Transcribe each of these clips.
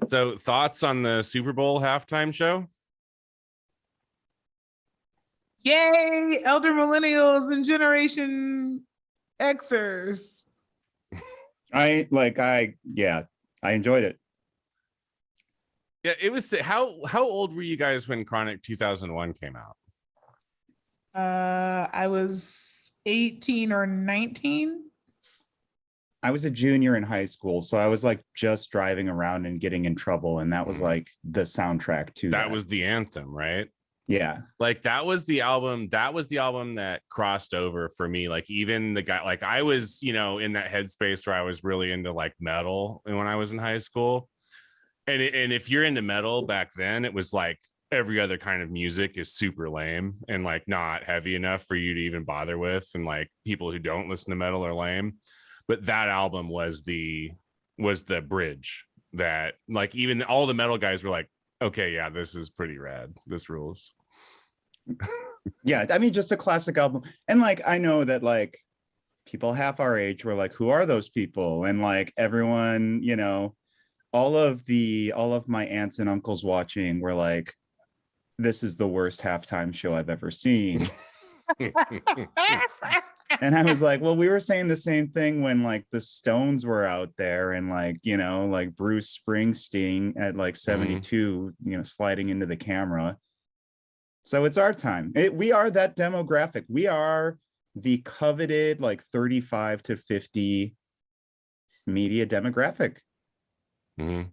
So thoughts on the Super Bowl halftime show? Yay, elder millennials and Generation Xers. I enjoyed it. Yeah, it was. How old were you guys when Chronic 2001 came out? I was 18 or 19. I was a junior in high school, so I was like just driving around and getting in trouble, and that was like the soundtrack to that. Was the anthem, right? Yeah, like that was the album that crossed over for me. Like even the guy, like I was, in that headspace where I was really into like metal when I was in high school. And if you're into metal back then, it was like every other kind of music is super lame and like not heavy enough for you to even bother with, and like people who don't listen to metal are lame. But that album was the bridge that like even all the metal guys were like, okay, yeah, this is pretty rad. This rules. Yeah, I mean, just a classic album. And like, I know that like people half our age were like, who are those people? And like everyone, all of my aunts and uncles watching were like, this is the worst halftime show I've ever seen. And I was like, well, we were saying the same thing when like the Stones were out there and like, like Bruce Springsteen at like 72, sliding into the camera. So it's our time. We are that demographic. We are the coveted like 35 to 50 media demographic. Mm-hmm.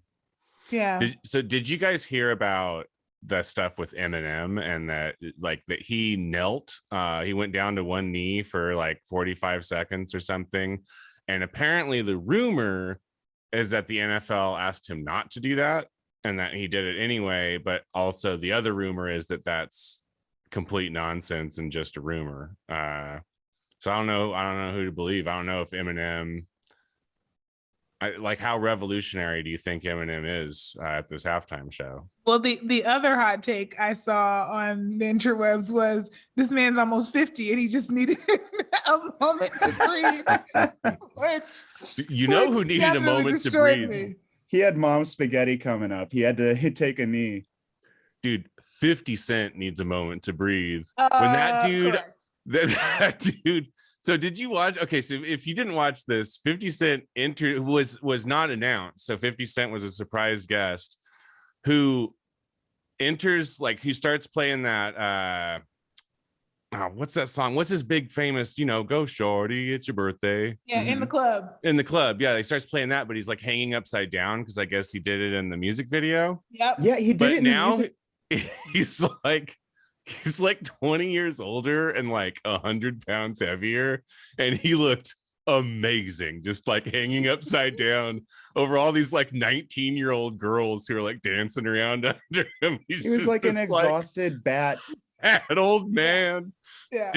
Yeah. So did you guys hear about the stuff with Eminem and that he knelt, he went down to one knee for like 45 seconds or something, and apparently the rumor is that the NFL asked him not to do that and that he did it anyway, but also the other rumor is that that's complete nonsense and just a rumor. So I don't know who to believe. I don't know if Eminem, how revolutionary do you think Eminem is at this halftime show? Well, the other hot take I saw on the interwebs was this man's almost 50 and he just needed a moment to breathe. Which who needed a moment to breathe? Me. He had Mom Spaghetti coming up. He had to take a knee. Dude, 50 Cent needs a moment to breathe. When that dude, that dude. So did you watch? Okay, so if you didn't watch this, 50 Cent was not announced. So 50 Cent was a surprise guest who enters, who starts playing that what's that song? What's his big famous, go shorty, it's your birthday. Yeah, in the club. In the club, yeah. He starts playing that, but he's like hanging upside down because I guess he did it in the music video. Yep. Yeah, he did it in now the music. He's like 20 years older and like 100 pounds heavier, and he looked amazing, just like hanging upside down over all these like 19-year-old girls who are like dancing around under him. He was like an exhausted bat old man. Yeah.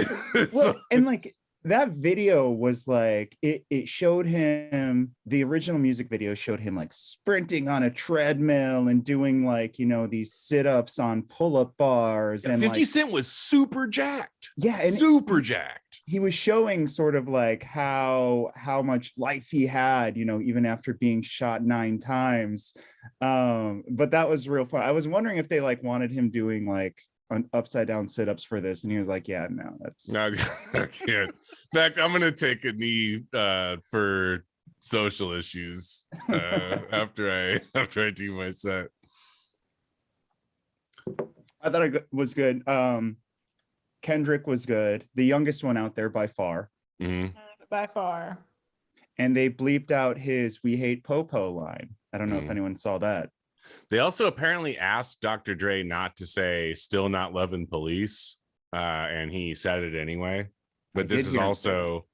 Well, and like that video was like it showed him, the original music video showed him like sprinting on a treadmill and doing like these sit-ups on pull-up bars. And 50 Cent was super jacked. Yeah, and super jacked. He was showing sort of like how much life he had, even after being shot 9 times. But that was real fun. I was wondering if they like wanted him doing like an upside down sit-ups for this, and he was like, yeah, no, that's no, I can't. In fact, I'm gonna take a knee for social issues after I do my set. I thought it was good. Kendrick was good, the youngest one out there by far. Mm-hmm. By far. And they bleeped out his "We hate Popo" line. I don't know if anyone saw that. They also apparently asked Dr. Dre not to say "still not loving police," and he said it anyway. But this is also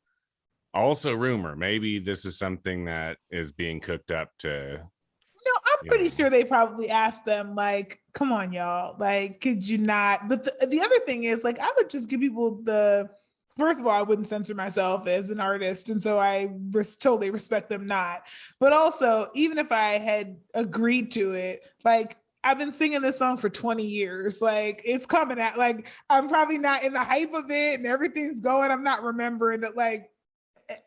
rumor. Maybe this is something that is being cooked up to. No, I'm pretty sure they probably asked them, like, come on, y'all. Like, could you not? But the other thing is, like, I would just give people first of all, I wouldn't censor myself as an artist. And so I totally respect them not. But also, even if I had agreed to it, like, I've been singing this song for 20 years. Like, it's coming out. Like, I'm probably not in the hype of it and everything's going. I'm not remembering it. Like,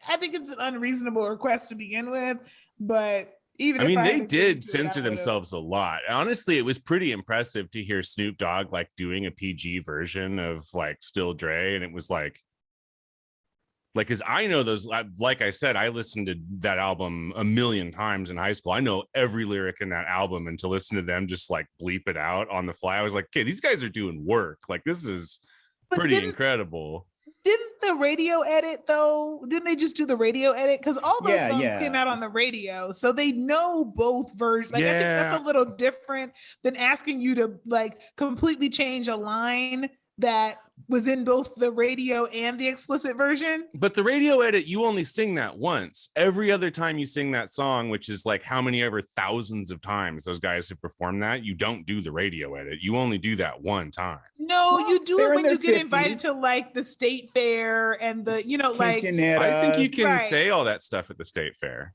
I think it's an unreasonable request to begin with. But Even I if mean, I they had did agreed to it, censor I would've. themselves a lot. Honestly, it was pretty impressive to hear Snoop Dogg like doing a PG version of like Still Dre, and it was like, because I know those, like I said, I listened to that album a million times in high school. I know every lyric in that album, and to listen to them just like bleep it out on the fly, I was like, okay, these guys are doing work. Like, this is pretty incredible. Didn't the radio edit though? Didn't they just do the radio edit? Because all those songs came out on the radio, so they know both versions. Like, I think that's a little different than asking you to like completely change a line that was in both the radio and the explicit version. But the radio edit, you only sing that once. Every other time you sing that song, which is like how many ever thousands of times those guys have performed that, you don't do the radio edit. You only do that one time. No, you do it when you get invited to like the state fair and the, like, I think you can say all that stuff at the state fair.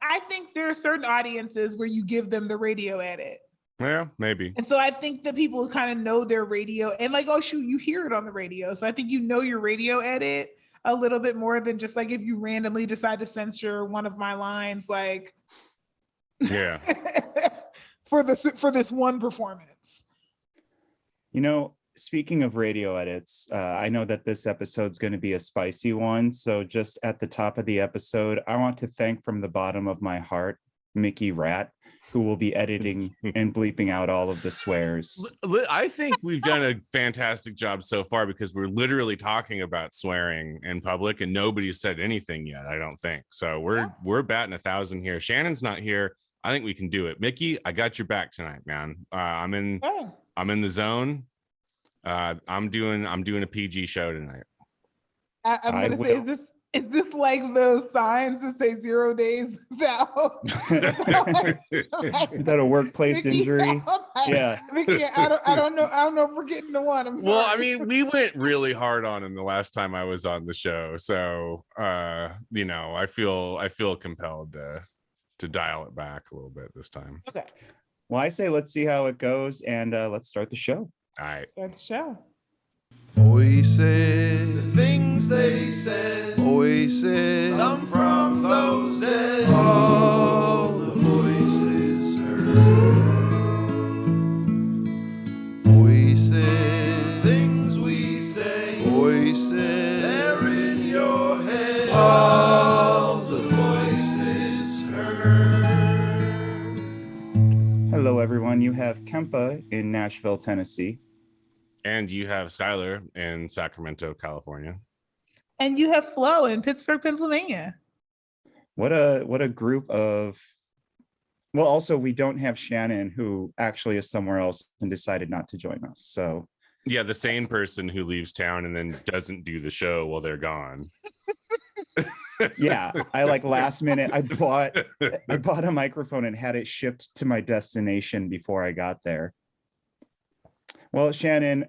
I think there are certain audiences where you give them the radio edit. Yeah, maybe. And so I think that people kind of know their radio and like, oh shoot, you hear it on the radio. So I think you know your radio edit a little bit more than just like if you randomly decide to censor one of my lines, like, yeah, for this one performance. Speaking of radio edits, I know that this episode's going to be a spicy one. So just at the top of the episode, I want to thank from the bottom of my heart, Mickey Rat, who will be editing and bleeping out all of the swears. I think we've done a fantastic job so far because we're literally talking about swearing in public and nobody's said anything yet, I don't think. So we're batting 1,000 here. Shannon's not here. I think we can do it. Mickey, I got your back tonight, man. I'm in the zone. I'm doing a PG show tonight. I'm gonna say, is this like those signs that say 0 days without a workplace injury? Yeah. I don't know if we're getting to one. I'm sorry. Well, I mean, we went really hard on him the last time I was on the show. So I feel compelled to dial it back a little bit this time. Okay. Well, I say let's see how it goes and let's start the show. All right. Start the show. Voices, the things they said, voices, some from those dead, all the voices heard, voices, things we say, voices, they're in your head, all the voices heard. Hello, everyone. You have Kempa in Nashville, Tennessee. And you have Skylar in Sacramento, California. And you have Flo in Pittsburgh, Pennsylvania. What a group of, well, also we don't have Shannon, who actually is somewhere else and decided not to join us. So yeah, the sane person who leaves town and then doesn't do the show while they're gone. Yeah, I like last minute, I bought a microphone and had it shipped to my destination before I got there. Well, Shannon,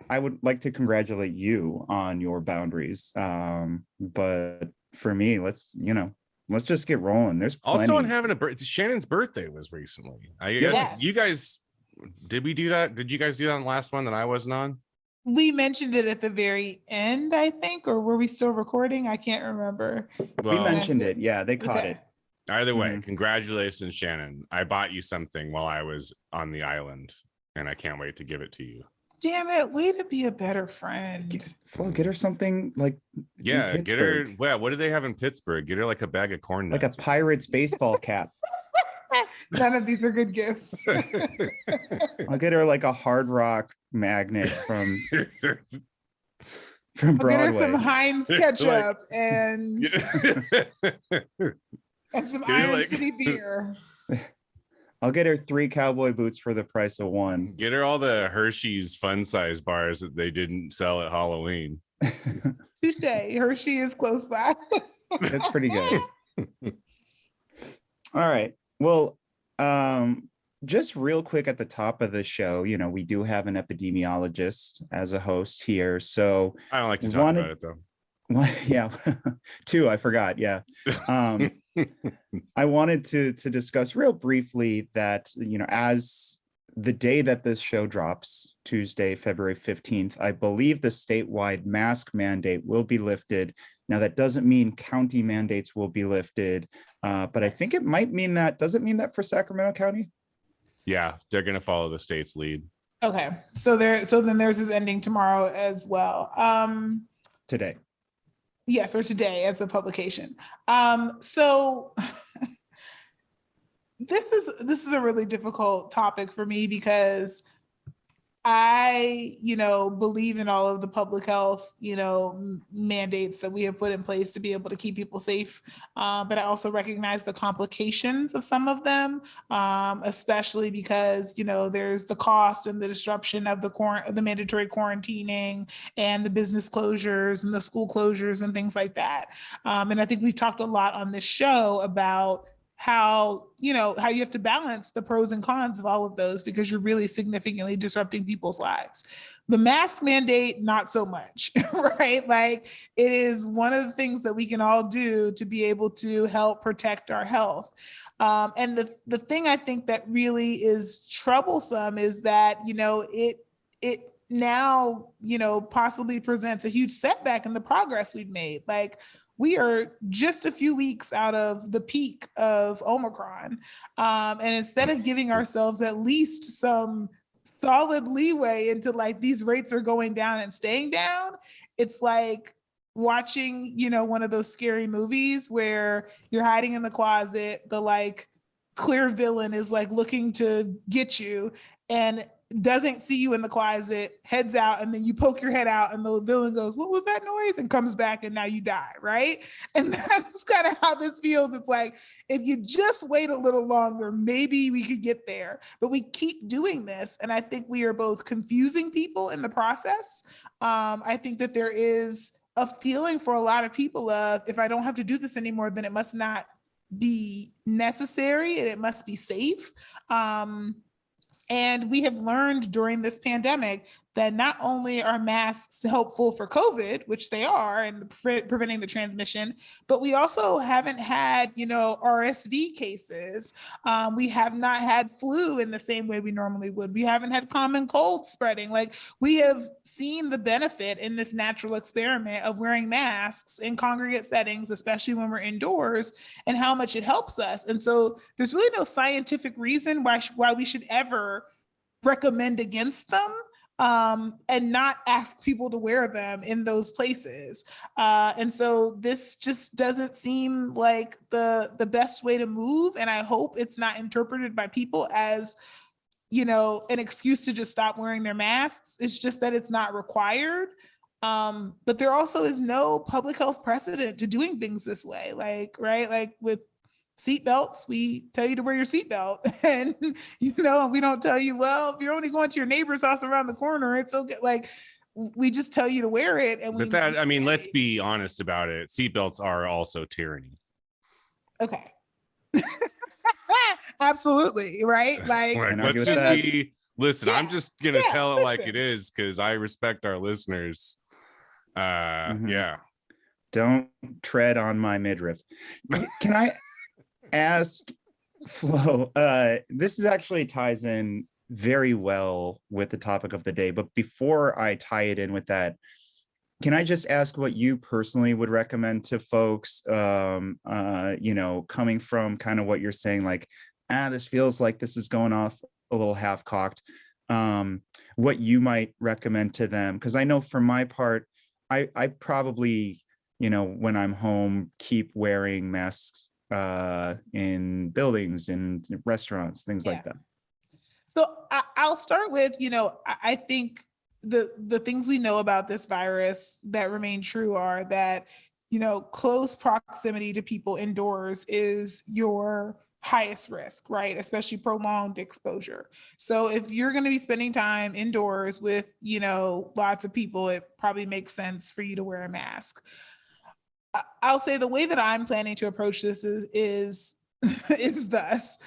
I would like to congratulate you on your boundaries. But for me, let's just get rolling. There's plenty. Also, I'm having Shannon's birthday was recently. I guess you guys, did we do that? Did you guys do that on the last one that I wasn't on? We mentioned it at the very end, I think, or were we still recording? I can't remember. Well, we mentioned it. Yeah, they caught it. Either way, Congratulations, Shannon. I bought you something while I was on the island. And I can't wait to give it to you. Damn it, way to be a better friend. Get her something like, yeah, get her. Well, what do they have in Pittsburgh? Get her like a bag of corn nuts. Like a Pirates baseball cap. None of these are good gifts. I'll get her like a Hard Rock magnet from Broadway. I'll get her some Heinz ketchup and some Iron City beer. I'll get her 3 cowboy boots for the price of 1. Get her all the Hershey's fun size bars that they didn't sell at Halloween. Touche. Hershey is close by. That's pretty good. All right. Well, just real quick at the top of the show, we do have an epidemiologist as a host here. So I don't like to talk about it though. Yeah, 2, I forgot. Yeah. I wanted to discuss real briefly that, as the day that this show drops, Tuesday, February 15th, I believe the statewide mask mandate will be lifted Now, that doesn't mean county mandates will be lifted, but I think it might mean that. Does it mean that for Sacramento County? Yeah, they're going to follow the state's lead. Okay, so then there's this ending tomorrow as well. Today. Yes, or today as a publication. So this is a really difficult topic for me because I, believe in all of the public health, mandates that we have put in place to be able to keep people safe. But I also recognize the complications of some of them, especially because, there's the cost and the disruption of the mandatory quarantining and the business closures and the school closures and things like that. And I think we've talked a lot on this show about how you have to balance the pros and cons of all of those because you're really significantly disrupting people's lives. The mask mandate, not so much, right? Like it is one of the things that we can all do to be able to help protect our health. And the thing I think that really is troublesome is that, it now, possibly presents a huge setback in the progress we've made. Like, we are just a few weeks out of the peak of Omicron. And instead of giving ourselves at least some solid leeway into like these rates are going down and staying down, it's like watching, one of those scary movies where you're hiding in the closet, the like clear villain is like looking to get you and doesn't see you in the closet, heads out, and then you poke your head out and the villain goes, "What was that noise?" and comes back and now you die, right? And that's kind of how this feels. It's like, if you just wait a little longer, maybe we could get there. But we keep doing this. And I think we are both confusing people in the process. I think that there is a feeling for a lot of people of, if I don't have to do this anymore, then it must not be necessary and it must be safe. And we have learned during this pandemic that not only are masks helpful for COVID, which they are, and preventing the transmission, but we also haven't had, RSV cases. We have not had flu in the same way we normally would. We haven't had common cold spreading. Like, we have seen the benefit in this natural experiment of wearing masks in congregate settings, especially when we're indoors, and how much it helps us. And so there's really no scientific reason why we should ever recommend against them. And not ask people to wear them in those places. And so this just doesn't seem like the best way to move. And I hope it's not interpreted by people as, an excuse to just stop wearing their masks. It's just that it's not required. But there also is no public health precedent to doing things this way. Like, right? Like with seatbelts, we tell you to wear your seatbelt, and we don't tell you, well, if you're only going to your neighbor's house around the corner, it's okay. Like, we just tell you to wear it. And let's be honest about it. Seatbelts are also tyranny. Okay. Absolutely. Right. Like, let's just listen. Yeah, I'm just gonna tell it like it is because I respect our listeners. Yeah. Don't tread on my midriff. Can I ask Flo, this is actually ties in very well with the topic of the day, but before I tie it in with that, can I just ask what you personally would recommend to folks, coming from kind of what you're saying, like, this feels like this is going off a little half-cocked, what you might recommend to them? Because I know for my part, I probably, when I'm home, keep wearing masks in buildings and restaurants, things like that. So I'll start with, I think the things we know about this virus that remain true are that, close proximity to people indoors is your highest risk, right? Especially prolonged exposure. So if you're going to be spending time indoors with, lots of people, it probably makes sense for you to wear a mask. I'll say the way that I'm planning to approach this is thus.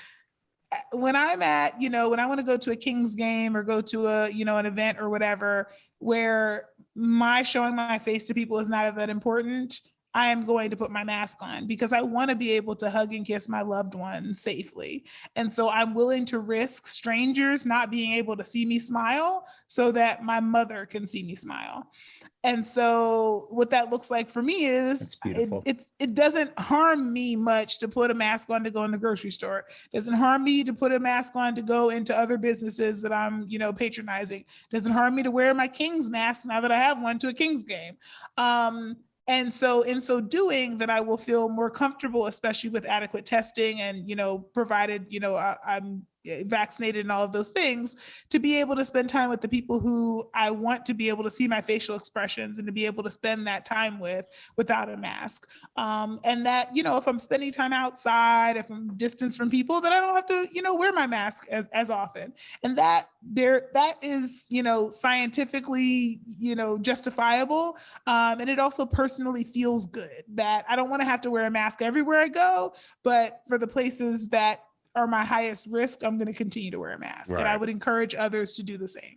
When I'm at, when I want to go to a Kings game or go to an event or whatever, where my showing my face to people is not that important, I am going to put my mask on because I want to be able to hug and kiss my loved ones safely. And so I'm willing to risk strangers not being able to see me smile so that my mother can see me smile. And so what that looks like for me is it doesn't harm me much to put a mask on to go in the grocery store. It doesn't harm me to put a mask on to go into other businesses that I'm, patronizing. It doesn't harm me to wear my Kings mask now that I have one to a Kings game. And so in so doing, that I will feel more comfortable, especially with adequate testing and, provided, I'm vaccinated and all of those things, to be able to spend time with the people who I want to be able to see my facial expressions and to be able to spend that time with without a mask. And that, if I'm spending time outside, if I'm distanced from people, then I don't have to, wear my mask as often. And that is, scientifically, justifiable. And it also personally feels good that I don't want to have to wear a mask everywhere I go, but for the places that are my highest risk, I'm going to continue to wear a mask. Right. And I would encourage others to do the same.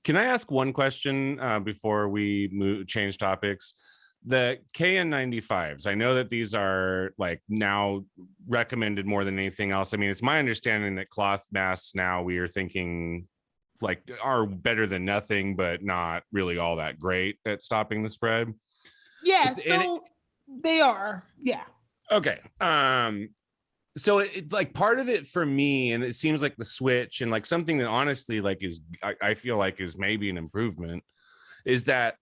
Can I ask one question before we change topics? The KN95s, I know that these are like now recommended more than anything else. I mean, it's my understanding that cloth masks now we are thinking like are better than nothing, but not really all that great at stopping the spread. Yeah, they are. Yeah. Okay. So like part of it for me, and it seems like the switch and like something that honestly like I feel like is maybe an improvement, is that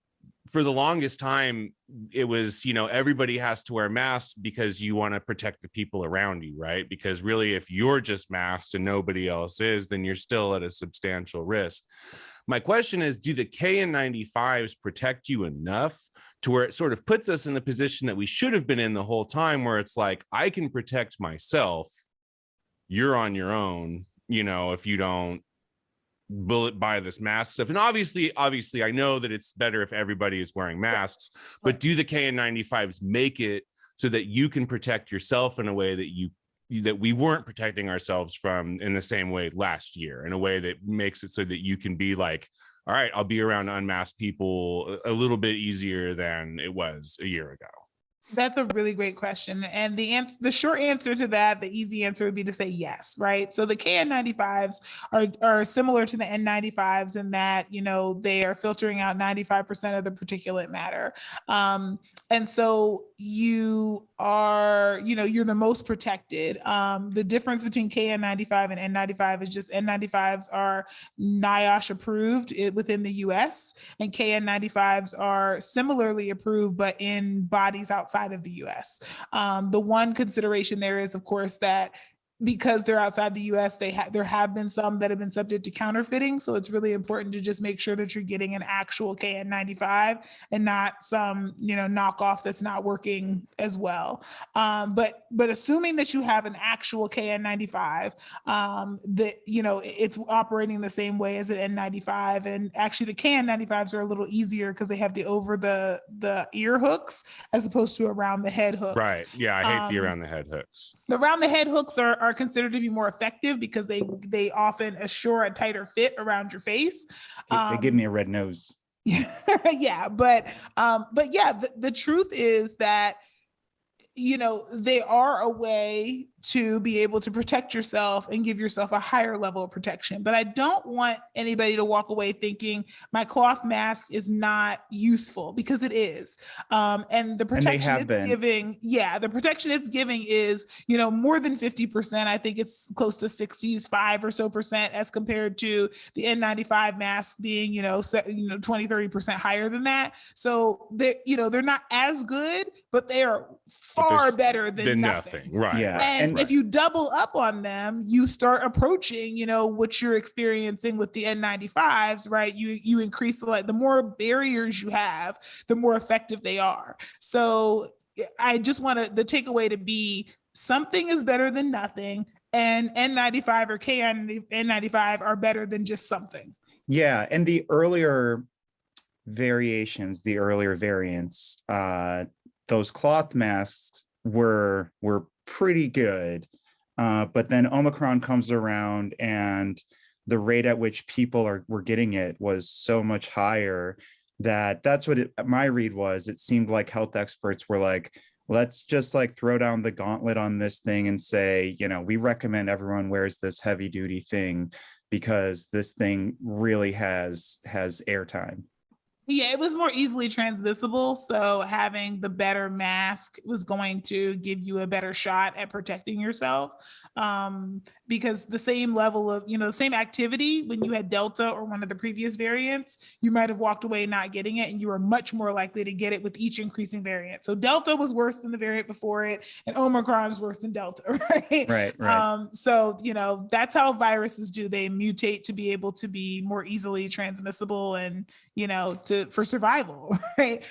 for the longest time it was, everybody has to wear masks because you want to protect the people around you, right? Because really if you're just masked and nobody else is, then you're still at a substantial risk. My question is, do the KN95s protect you enough to where it sort of puts us in the position that we should have been in the whole time, where it's like, I can protect myself, you're on your own, if you don't buy this mask stuff. And obviously I know that it's better if everybody is wearing masks, but do the KN95s make it so that you can protect yourself in a way that we weren't protecting ourselves from in the same way last year, in a way that makes it so that you can be like, all right, I'll be around unmasked people a little bit easier than it was a year ago? That's a really great question. And the short answer to that, the easy answer would be to say yes, right? So the KN95s are similar to the N95s in that, they are filtering out 95% of the particulate matter. And so you are, you're the most protected. The difference between KN95 and N95 is just N95s are NIOSH approved within the US, and KN95s are similarly approved, but in bodies outside of the US. The one consideration there is, of course, that because they're outside the US, there have been some that have been subject to counterfeiting. So it's really important to just make sure that you're getting an actual KN95 and not some, knockoff that's not working as well. But assuming that you have an actual KN95, that, it's operating the same way as an N95. And actually the KN95s are a little easier because they have the over the ear hooks as opposed to around the head hooks. Right. Yeah. I hate the around the head hooks. The around the head hooks are considered to be more effective because they often assure a tighter fit around your face. They give me a red nose. Yeah, but yeah, the truth is that they are a way to be able to protect yourself and give yourself a higher level of protection. But I don't want anybody to walk away thinking my cloth mask is not useful, because it is. And the protection the protection it's giving is, more than 50%. I think it's close to 65 or so percent as compared to the N95 mask being, 20-30% higher than that. So they're not as good, but they are far better than nothing. Right. Yeah. And if you double up on them, you start approaching, what you're experiencing with the N95s, right? You increase the more barriers you have, the more effective they are. So I just want the takeaway to be something is better than nothing, and N95 or KN95 are better than just something. Yeah. And the earlier variations, the earlier variants, those cloth masks were pretty good, but then Omicron comes around and the rate at which people were getting it was so much higher that's what my read was. It seemed like health experts were like, let's just throw down the gauntlet on this thing and say, we recommend everyone wears this heavy duty thing because this thing really has airtime. Yeah, it was more easily transmissible. So having the better mask was going to give you a better shot at protecting yourself. Because the same level of, the same activity when you had Delta or one of the previous variants, you might have walked away not getting it, and you were much more likely to get it with each increasing variant. So Delta was worse than the variant before it, and Omicron is worse than Delta, right? Right. So, that's how viruses do. They mutate to be able to be more easily transmissible and, for survival, right?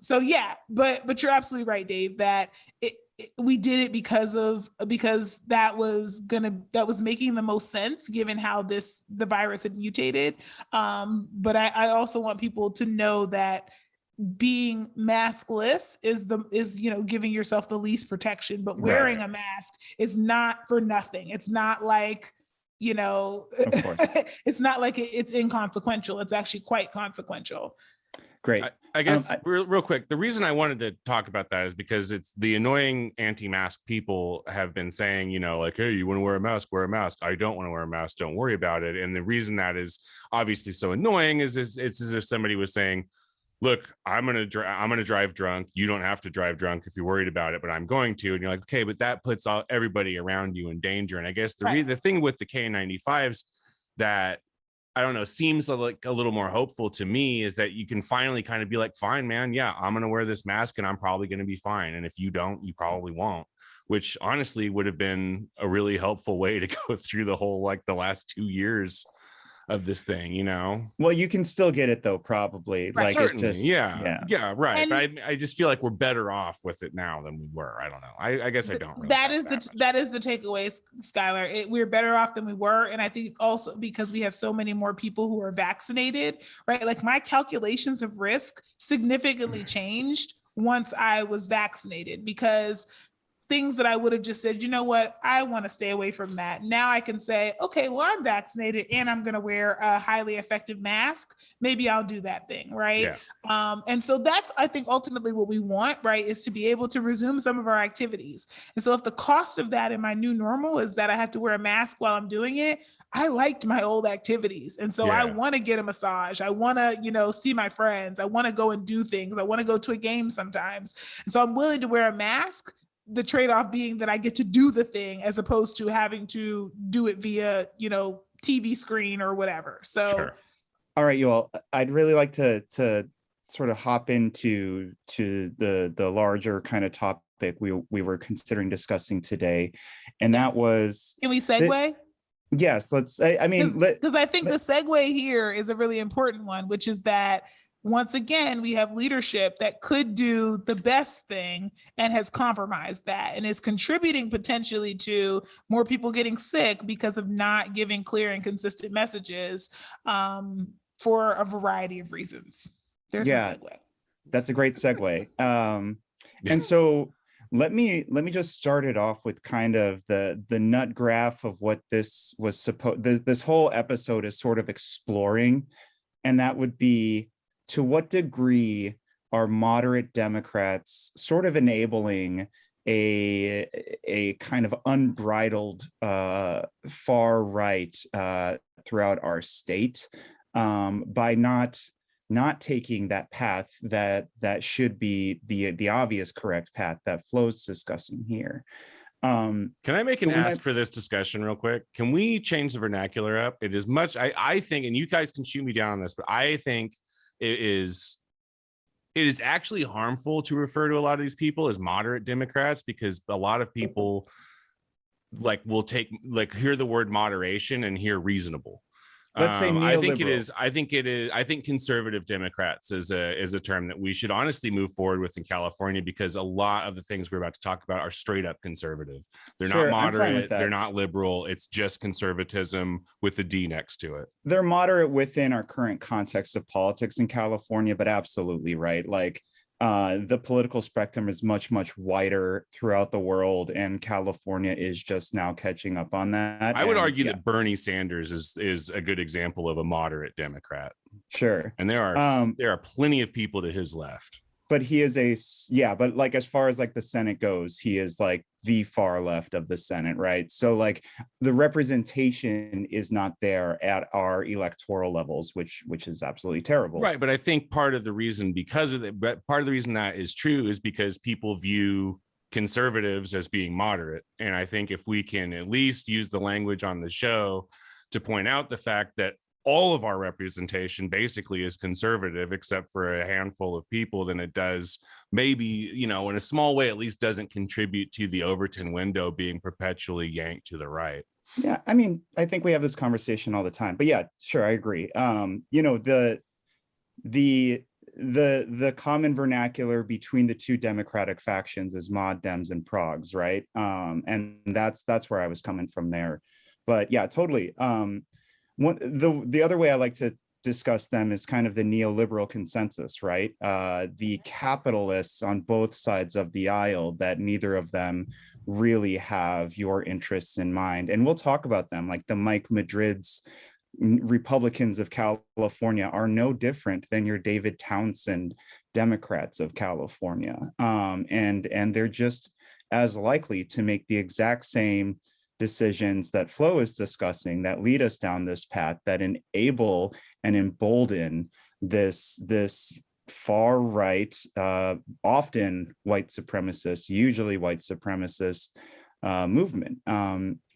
So yeah, but you're absolutely right, Dave, that we did it because that was making the most sense given how the virus had mutated. But I also want people to know that being maskless is giving yourself the least protection, but wearing a mask is not for nothing. It's not like, it's not like it's inconsequential. It's actually quite consequential. Great. I guess real quick, the reason I wanted to talk about that is because it's the annoying anti-mask people have been saying, like, hey, you want to wear a mask, wear a mask. I don't want to wear a mask. Don't worry about it. And the reason that is obviously so annoying is it's as if somebody was saying, look, I'm gonna drive drunk. You don't have to drive drunk if you're worried about it, but I'm going to. And you're like, okay, but that puts everybody around you in danger. And I guess the thing with the K95s that I don't know seems like a little more hopeful to me is that you can finally kind of be like, fine, man, yeah, I'm gonna wear this mask and I'm probably gonna be fine. And if you don't, you probably won't. Which honestly would have been a really helpful way to go through the whole the last 2 years of this thing, Well, you can still get it though, probably. Right, certainly. It's just, yeah, right. And but I just feel like we're better off with it now than we were. I don't know. I guess I don't really. That is the takeaway, Skylar. We're better off than we were, and I think also because we have so many more people who are vaccinated, right? Like my calculations of risk significantly changed once I was vaccinated, because things that I would have just said, you know what, I want to stay away from that. Now I can say, okay, well, I'm vaccinated and I'm going to wear a highly effective mask. Maybe I'll do that thing, right? Yeah. And so that's, I think, ultimately what we want, right, is to be able to resume some of our activities. And so if the cost of that in my new normal is that I have to wear a mask while I'm doing it, I liked my old activities. And so I want to get a massage. I want to, see my friends. I want to go and do things. I want to go to a game sometimes. And so I'm willing to wear a mask, the trade-off being that I get to do the thing as opposed to having to do it via, TV screen or whatever. So, sure. All right, you all, I'd really like to sort of hop into the larger kind of topic we were considering discussing today. And that was... Can we segue? Yes, let's, I mean... Because I think the segue here is a really important one, which is that once again, we have leadership that could do the best thing and has compromised that and is contributing potentially to more people getting sick because of not giving clear and consistent messages for a variety of reasons. There's no segue. That's a great segue. And so let me just start it off with kind of the nut graph of what this was this whole episode is sort of exploring, and that would be, to what degree are moderate Democrats sort of enabling a kind of unbridled far right throughout our state by not taking that path that should be the obvious correct path that Flo's discussing here. Can I make an ask for this discussion real quick? Can we change the vernacular up? It is much, I think, and you guys can shoot me down on this, but I think it is actually harmful to refer to a lot of these people as moderate Democrats, because a lot of people will hear the word moderation and hear reasonable. Let's say neoliberal. I think conservative Democrats is a term that we should honestly move forward with in California, because a lot of the things we're about to talk about are straight up conservative. They're not moderate, they're not liberal. It's just conservatism with a D next to it. They're moderate within our current context of politics in California, but absolutely right. The political spectrum is much wider throughout the world, and California is just now catching up on that. I would argue that Bernie Sanders is a good example of a moderate Democrat. Sure. And there are plenty of people to his left. but he is but like as far as like the Senate goes, he is like the far left of the Senate, right? So like the representation is not there at our electoral levels, which is absolutely terrible. Right, but I think part of the reason that is true is because people view conservatives as being moderate, and I think if we can at least use the language on the show to point out the fact that all of our representation basically is conservative, except for a handful of people, then it does maybe, in a small way, at least doesn't contribute to the Overton window being perpetually yanked to the right. Yeah, I mean, I think we have this conversation all the time, but yeah, sure, I agree. The common vernacular between the two Democratic factions is mod Dems and progs, right? And that's where I was coming from there. But yeah, totally. The other way I like to discuss them is kind of the neoliberal consensus, right? The capitalists on both sides of the aisle, that neither of them really have your interests in mind. And we'll talk about them, like the Mike Madrid's Republicans of California are no different than your David Townsend Democrats of California. And they're just as likely to make the exact same decisions that Flo is discussing that lead us down this path, that enable and embolden this far right, often white supremacist, usually white supremacist movement.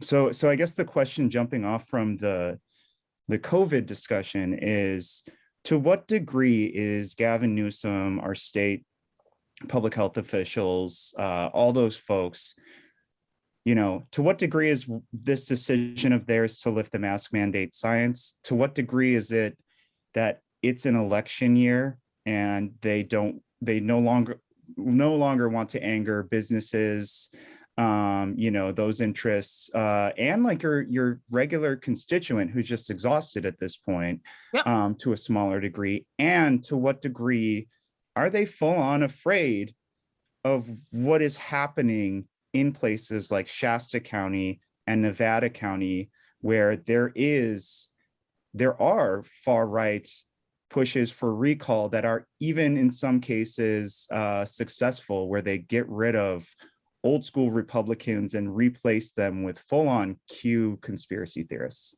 So I guess the question jumping off from the COVID discussion is, to what degree is Gavin Newsom, our state public health officials, all those folks, to what degree is this decision of theirs to lift the mask mandate science? To what degree is it that it's an election year and they no longer want to anger businesses, those interests, and like your regular constituent who's just exhausted at this point, yep, to a smaller degree? And to what degree are they full on afraid of what is happening in places like Shasta County and Nevada County, where there are far right pushes for recall that are even in some cases successful, where they get rid of old school Republicans and replace them with full on Q conspiracy theorists?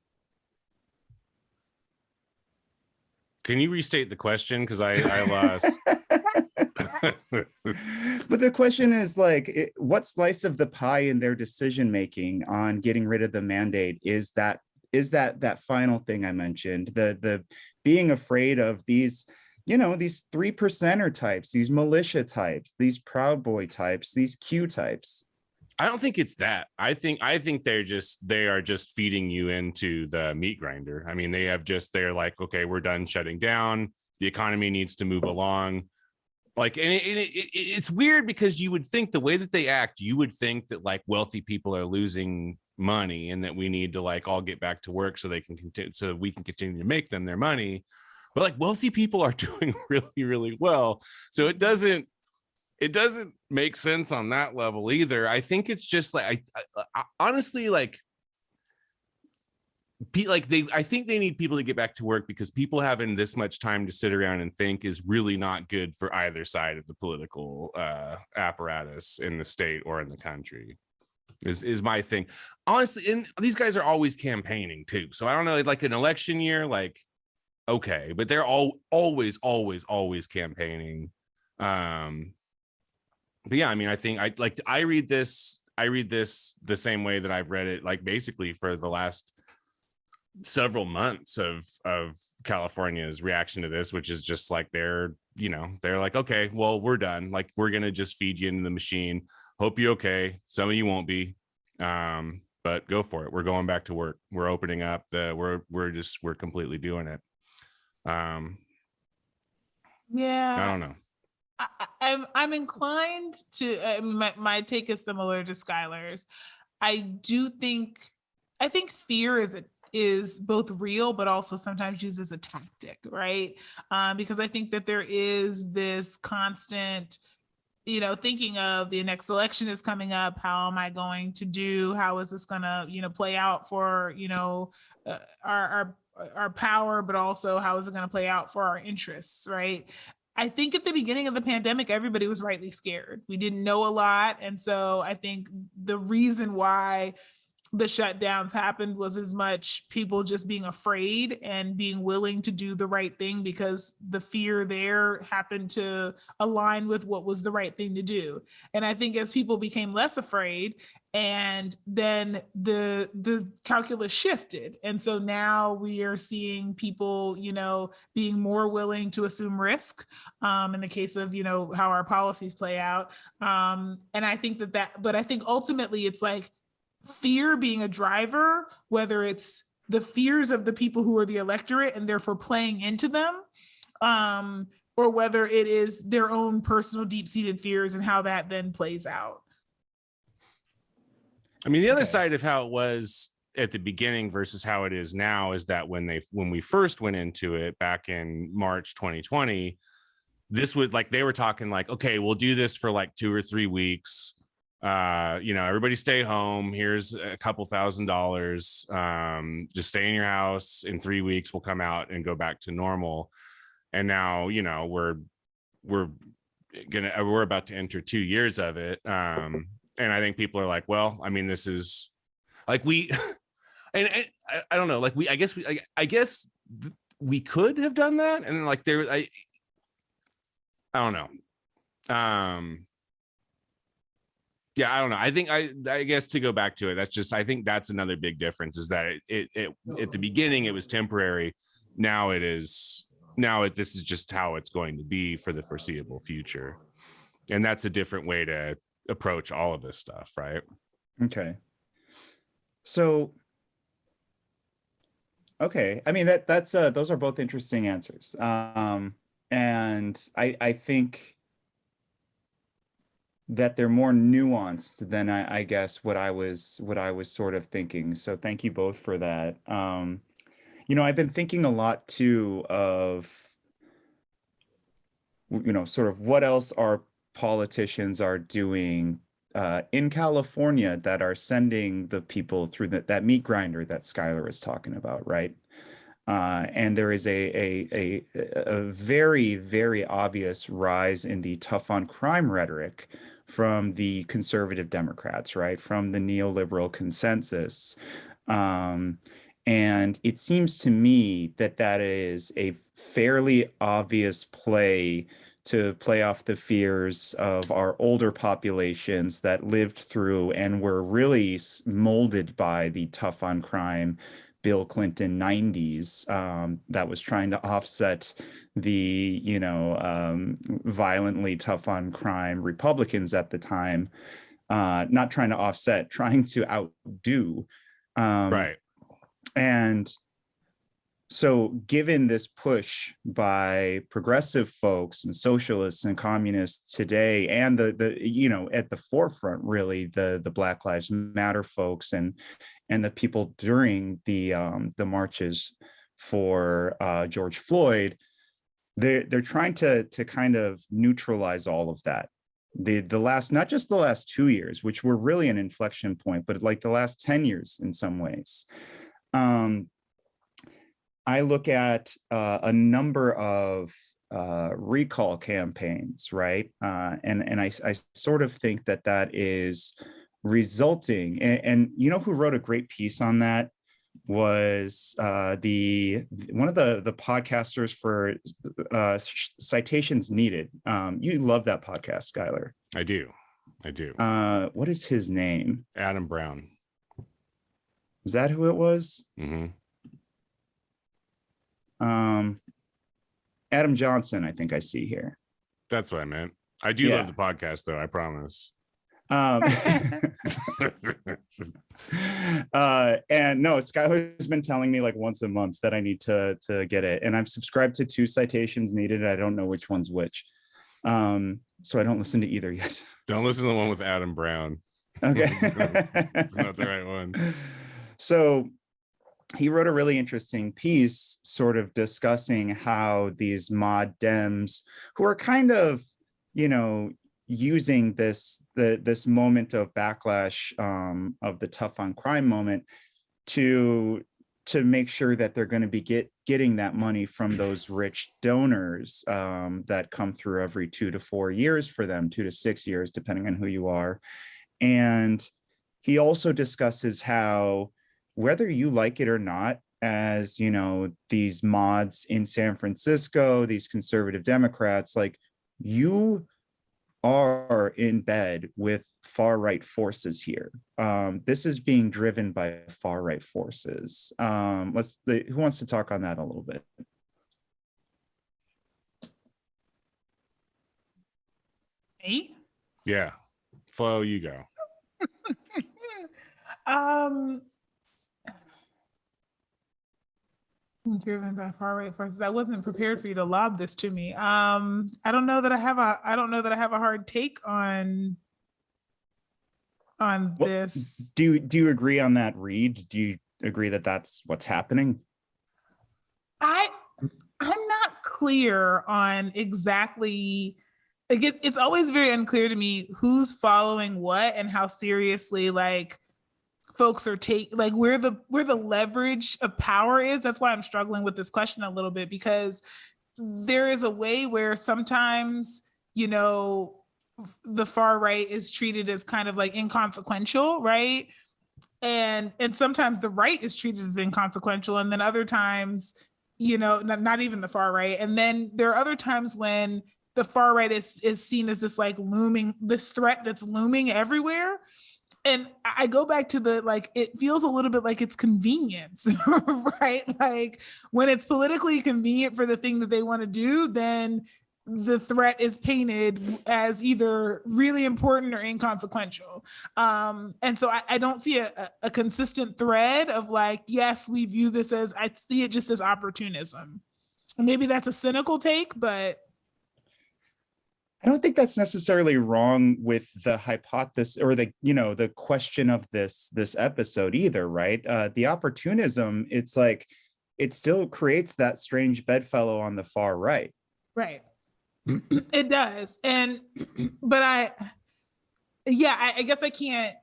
Can you restate the question? Because I lost. But the question is like, what slice of the pie in their decision making on getting rid of the mandate is that final thing I mentioned, the being afraid of these, these 3%er types, these militia types, these Proud Boy types, these Q types? I don't think it's that. I think they are just feeding you into the meat grinder. I mean, they're like, okay, we're done shutting down. The economy needs to move along. Like, and it's weird because you would think the way that they act, you would think that like wealthy people are losing money and that we need to like all get back to work so they can continue, so we can continue to make them their money. But like wealthy people are doing really, really well. So it doesn't make sense on that level either. I think it's just like, I honestly, like I think they need people to get back to work, because people having this much time to sit around and think is really not good for either side of the political apparatus in the state or in the country, is my thing, honestly. And these guys are always campaigning too, so I don't know, like an election year, like okay, but they're always campaigning. But yeah, I mean, I think I read this the same way that I've read it, like basically for the last several months of California's reaction to this, which is just like they're like, okay, well, we're done. Like, we're gonna just feed you into the machine. Hope you're okay. Some of you won't be, but go for it. We're going back to work. We're opening up. We're completely doing it. Yeah, I don't know. I'm inclined to. My take is similar to Skylar's. I think fear is both real, but also sometimes used as a tactic, right? Because I think that there is this constant, thinking of the next election is coming up. How am I going to do? How is this going to, play out for, our power, but also how is it going to play out for our interests, right? I think at the beginning of the pandemic, everybody was rightly scared. We didn't know a lot. And so I think the reason why the shutdowns happened was as much people just being afraid and being willing to do the right thing because the fear there happened to align with what was the right thing to do. And I think as people became less afraid, and then the calculus shifted. And so now we are seeing people, being more willing to assume risk in the case of, how our policies play out. And I think but I think ultimately it's like, fear being a driver, whether it's the fears of the people who are the electorate and therefore playing into them, or whether it is their own personal deep-seated fears and how that then plays out. I mean, the other side of how it was at the beginning versus how it is now is that when we first went into it back in March 2020, this was like, they were talking like, okay, we'll do this for like 2 or 3 weeks. Everybody stay home. Here's a couple $1,000. Just stay in your house. In 3 weeks, we'll come out and go back to normal. And now, we're about to enter 2 years of it. And I think people are like, well, I mean, this is like and I don't know, like I guess we could have done that. And like I don't know. Yeah, I don't know. I think I guess to go back to it, I think that's another big difference is that it at the beginning it was temporary. Now this is just how it's going to be for the foreseeable future. And that's a different way to approach all of this stuff, right? Okay. So, okay. I mean, that's those are both interesting answers. And I think that they're more nuanced than I guess what I was sort of thinking. So thank you both for that. I've been thinking a lot too of, sort of what else our politicians are doing in California that are sending the people through that meat grinder that Skylar is talking about, right? And there is a very, very obvious rise in the tough on crime rhetoric from the conservative Democrats, right? From the neoliberal consensus. And it seems to me that is a fairly obvious play to play off the fears of our older populations that lived through and were really molded by the tough on crime Bill Clinton 90s that was trying to offset the, violently tough on crime Republicans at the time, not trying to offset, trying to outdo. Right. And so given this push by progressive folks and socialists and communists today, and the at the forefront, really, the Black Lives Matter folks and the people during the marches for George Floyd, they're trying to kind of neutralize all of that. The last, not just the last 2 years, which were really an inflection point, but like the last 10 years in some ways. I look at a number of recall campaigns, right? And I sort of think that is resulting, and you know who wrote a great piece on that was one of the podcasters for Citations Needed. You love that podcast, Skylar. I do. What is his name? Adam Brown. Is that who it was? Mm-hmm. Adam Johnson, I think I see here. That's what I meant. I do love the podcast, though, I promise. And no, Skylar's been telling me like once a month that I need to get it, and I've subscribed to 2 Citations Needed. I don't know which one's which, so I don't listen to either yet. Don't listen to the one with Adam Brown. Okay. it's not the right one. So he wrote a really interesting piece sort of discussing how these mod Dems, who are kind of, using this moment of backlash of the tough on crime moment to to make sure that they're going to be getting that money from those rich donors that come through every 2 to 4 years for them, 2 to 6 years, depending on who you are. And he also discusses how, whether you like it or not, as you know, these mods in San Francisco, these conservative Democrats, like, you are in bed with far right forces here. This is being driven by far right forces. Who wants to talk on that a little bit? Me? Yeah, Flo, you go. Driven by far right forces. I wasn't prepared for you to lob this to me. I don't know that I have a hard take on this. Do you agree on that, Reed? Do you agree that that's what's happening? I'm not clear on exactly. Like it's always very unclear to me who's following what and how seriously like folks are where the leverage of power is. That's why I'm struggling with this question a little bit, because there is a way where sometimes, you know, the far right is treated as kind of like inconsequential, right? And sometimes the right is treated as inconsequential, and then other times, you know, not even the far right. And then there are other times when the far right is seen as this this threat that's looming everywhere. And I go back to it feels a little bit like it's convenience, right? Like when it's politically convenient for the thing that they want to do, then the threat is painted as either really important or inconsequential. And so I don't see a consistent thread of like, yes, we view this as, I see it just as opportunism. And maybe that's a cynical take, but I don't think that's necessarily wrong with the hypothesis or the question of this episode either, right? The opportunism, it's like, it still creates that strange bedfellow on the far right. Right. It does. But I guess I can't,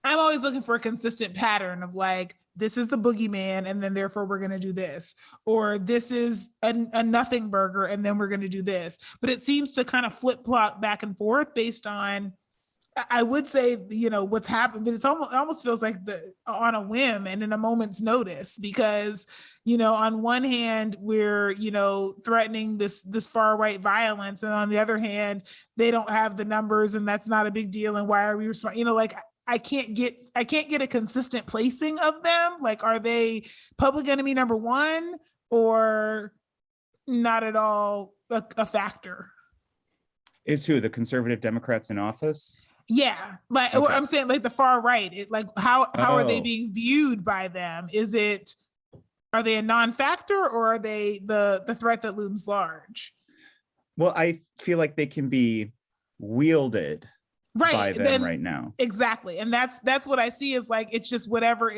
I'm always looking for a consistent pattern of like, this is the boogeyman, and then therefore we're going to do this, or this is a nothing burger, and then we're going to do this. But it seems to kind of flip flop back and forth based on, I would say, you know, what's happened, but it almost feels like on a whim and in a moment's notice, because, you know, on one hand, we're, you know, threatening this far right violence, and on the other hand, they don't have the numbers, and that's not a big deal, and why are we responding? You know, like, I can't get a consistent placing of them. Like, are they public enemy number one or not at all a factor? Is who, the conservative Democrats in office? Yeah, but Okay. I'm saying like the far right. How are they being viewed by them? Are they a non-factor, or are they the threat that looms large? Well, I feel like they can be wielded by them right now. Exactly. And that's what I see is like, it's just whatever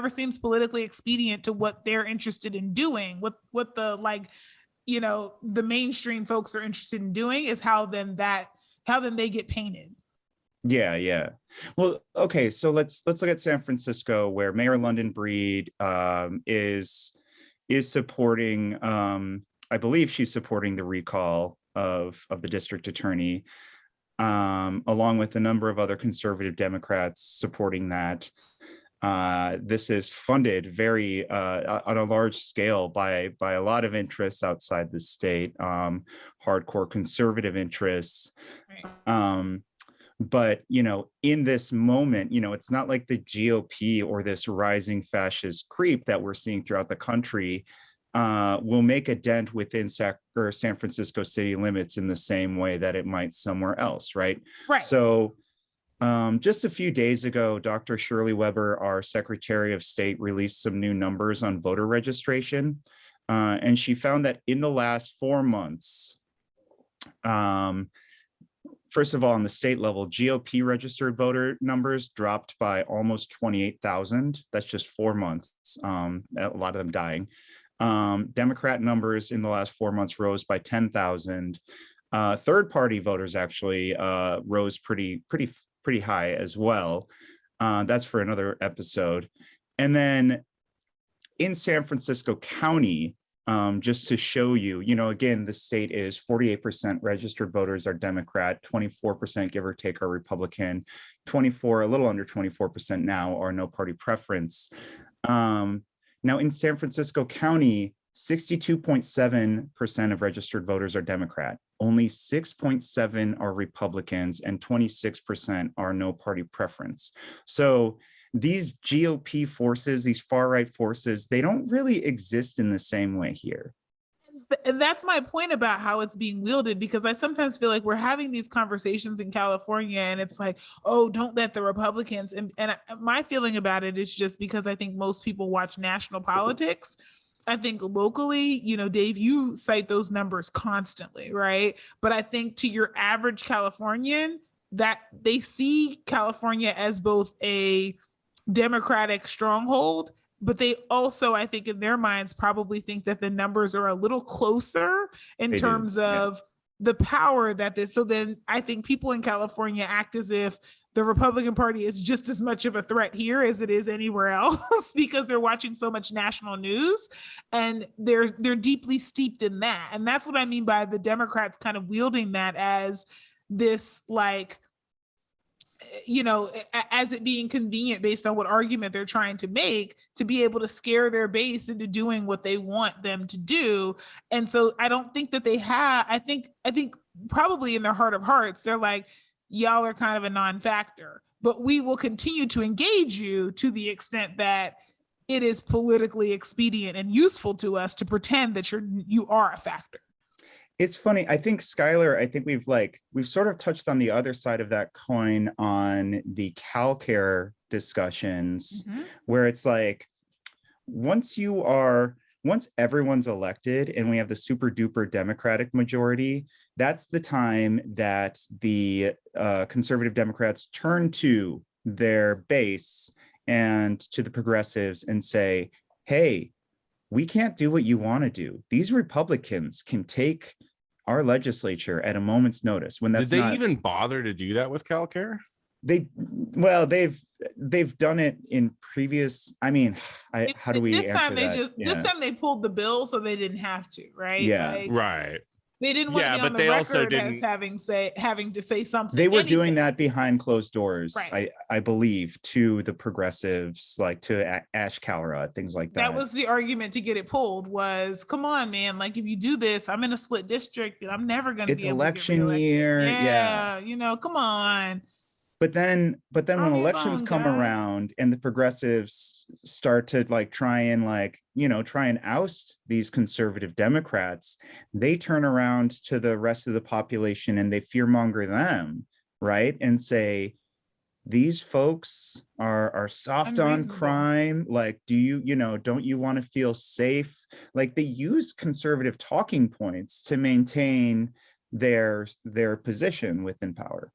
seems politically expedient to what they're interested in doing, what the, like, you know, the mainstream folks are interested in doing is how then they get painted. Yeah. Well, okay, so let's look at San Francisco, where Mayor London Breed is supporting, I believe she's supporting the recall of the district attorney, along with a number of other conservative Democrats supporting that. This is funded very on a large scale by a lot of interests outside the state, hardcore conservative interests. Right. But, you know, in this moment, you know, it's not like the GOP or this rising fascist creep that we're seeing throughout the country will make a dent within San Francisco city limits in the same way that it might somewhere else, right? Right. So just a few days ago, Dr. Shirley Weber, our Secretary of State, released some new numbers on voter registration. And she found that in the last 4 months, first of all, on the state level, GOP registered voter numbers dropped by almost 28,000. That's just 4 months, a lot of them dying. Democrat numbers in the last 4 months rose by 10,000. Third party voters actually rose pretty high as well. That's for another episode. And then in San Francisco County, just to show you, again, the state is 48% registered voters are Democrat, 24% give or take are Republican, a little under 24% now are no party preference. Now in San Francisco County, 62.7% of registered voters are Democrat. Only 6.7 are Republicans and 26% are no party preference. So these GOP forces, these far-right forces, they don't really exist in the same way here. And that's my point about how it's being wielded, because I sometimes feel like we're having these conversations in California and it's like, oh, don't let the Republicans. And my feeling about it is just because I think most people watch national politics. I think locally, Dave, you cite those numbers constantly, right? But I think to your average Californian, that they see California as both a Democratic stronghold, but they also, I think in their minds, probably think that the numbers are a little closer in terms of the power that this. So then I think people in California act as if the Republican Party is just as much of a threat here as it is anywhere else because they're watching so much national news and they're deeply steeped in that. And that's what I mean by the Democrats kind of wielding that as this, like, as it being convenient based on what argument they're trying to make to be able to scare their base into doing what they want them to do. And so I don't think that they have, I think probably in their heart of hearts, they're like, y'all are kind of a non-factor, but we will continue to engage you to the extent that it is politically expedient and useful to us to pretend that you are a factor. It's funny. I think Skylar, we've sort of touched on the other side of that coin on the Calcare discussions, where it's like, once everyone's elected and we have the super duper Democratic majority, that's the time that the conservative Democrats turn to their base and to the progressives and say, hey, we can't do what you want to do. These Republicans can take our legislature at a moment's notice. When that's Did they even bother to do that with Calcare? They've done it in previous. I mean, how do we answer that? This time they pulled the bill, so they didn't have to, right? Yeah, right. They didn't want to be on the record as having to say something. They were doing that behind closed doors, right. I believe, to the progressives, like to Ash Kalra, things like that. That was the argument to get it pulled was, come on, man, like if you do this, I'm in a split district and I'm never going to be able to get reelected. Election year. Yeah, come on. But then when elections come around and the progressives start to try and oust these conservative Democrats, they turn around to the rest of the population and they fearmonger them, right? And say, these folks are soft on crime. Like, don't you want to feel safe? Like, they use conservative talking points to maintain their position within power.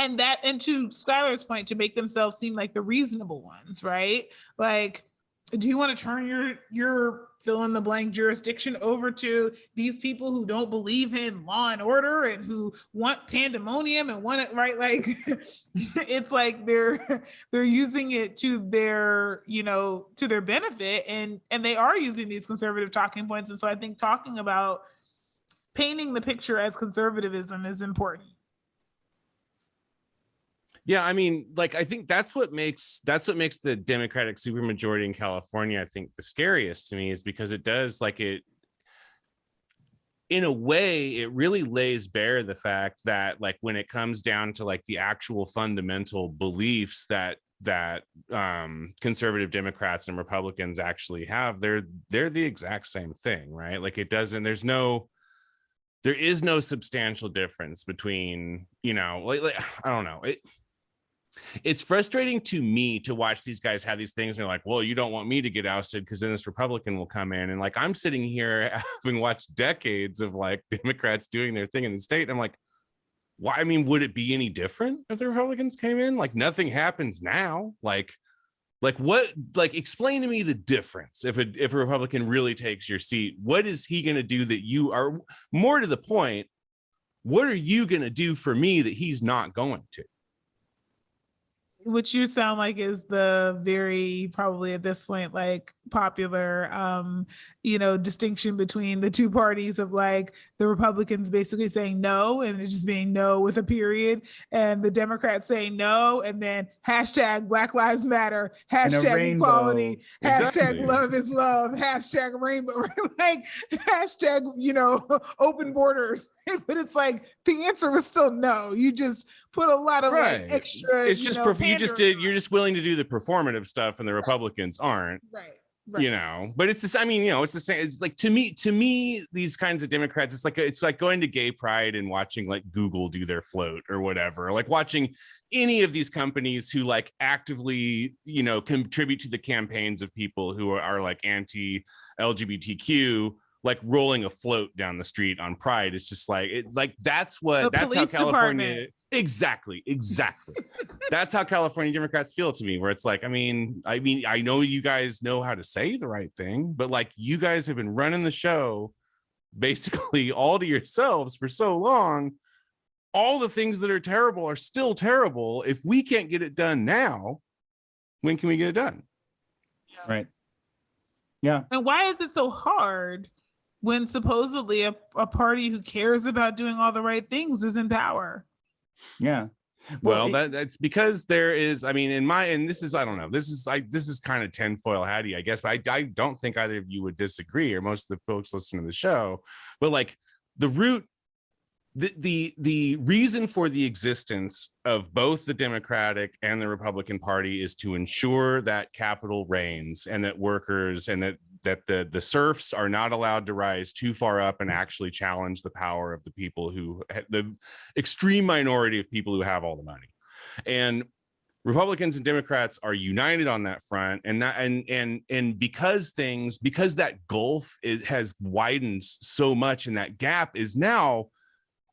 And to Skylar's point, to make themselves seem like the reasonable ones, right? Like, do you want to turn your fill in the blank jurisdiction over to these people who don't believe in law and order and who want pandemonium and want it, right? Like, it's like they're using it to their benefit, and they are using these conservative talking points. And so I think talking about painting the picture as conservatism is important. Yeah, I mean, I think that's what makes the Democratic supermajority in California, I think, the scariest to me, is because it does, in a way, it really lays bare the fact that, when it comes down to the actual fundamental beliefs that conservative Democrats and Republicans actually have, they're the exact same thing, right? There is no substantial difference between, I don't know. It's frustrating to me to watch these guys have these things and they're like, well, you don't want me to get ousted because then this Republican will come in. And I'm sitting here having watched decades of Democrats doing their thing in the state. And I'm like, why? I mean, would it be any different if the Republicans came in? Nothing happens now. What, explain to me the difference. If a Republican really takes your seat, what is he going to do that you are, more to the point, what are you going to do for me that he's not going to? which you sound like is the very probably at this point like popular distinction between the two parties of like the Republicans basically saying no and it just being no with a period, and the Democrats saying no and then hashtag Black Lives Matter, hashtag equality, hashtag love is love, hashtag rainbow, like hashtag open borders. But it's like the answer was still no. You just put a lot of like extra. It's just you're just willing to do the performative stuff, and the Republicans aren't. Right. But it's this. I mean, it's the same. It's like to me, these kinds of Democrats. It's like going to gay pride and watching like Google do their float or whatever. Like watching any of these companies who like actively, contribute to the campaigns of people who are like anti-LGBTQ. Like rolling a float down the street on Pride is just like that's how California exactly that's how California Democrats feel to me, where it's like I mean I know you guys know how to say the right thing, but like you guys have been running the show basically all to yourselves for so long. All the things that are terrible are still terrible. If we can't get it done now, when can we get it done? Right. Yeah. And why is it so hard when supposedly a party who cares about doing all the right things is in power? Yeah. Well, that's because there is, I mean, this is kind of tinfoil hatty, I guess, but I don't think either of you would disagree, or most of the folks listening to the show, but like the reason for the existence of both the Democratic and the Republican Party is to ensure that capital reigns and that workers and that the serfs are not allowed to rise too far up and actually challenge the power of the people the extreme minority of people who have all the money. And Republicans and Democrats are united on that front, and because that gulf has widened so much, and that gap is now,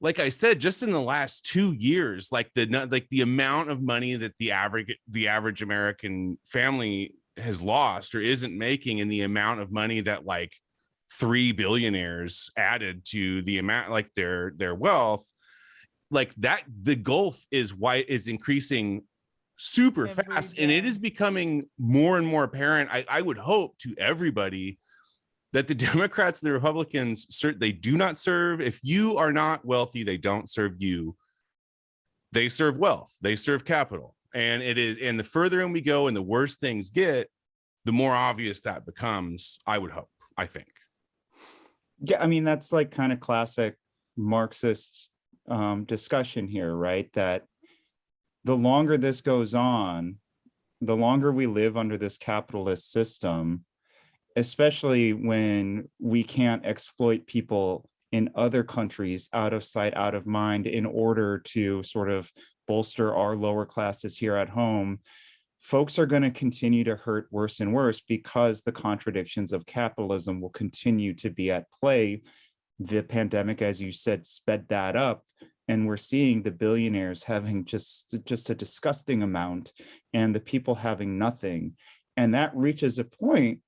like I said, just in the last 2 years, like the amount of money that the average American family has lost or isn't making, and the amount of money that like 3 billionaires added to the amount, like their wealth, like that, the gulf is increasing super fast, and it is becoming more and more apparent. I would hope to everybody that the Democrats and the Republicans, they do not serve. If you are not wealthy, they don't serve you. They serve wealth. They serve capital. And the further in we go and the worse things get, the more obvious that becomes, I would hope, I think. Yeah, I mean, that's like kind of classic Marxist discussion here, right? That the longer this goes on, the longer we live under this capitalist system, especially when we can't exploit people in other countries out of sight, out of mind, in order to sort of bolster our lower classes here at home, folks are going to continue to hurt worse and worse because the contradictions of capitalism will continue to be at play. The pandemic, as you said, sped that up. And we're seeing the billionaires having just a disgusting amount and the people having nothing. And that reaches a point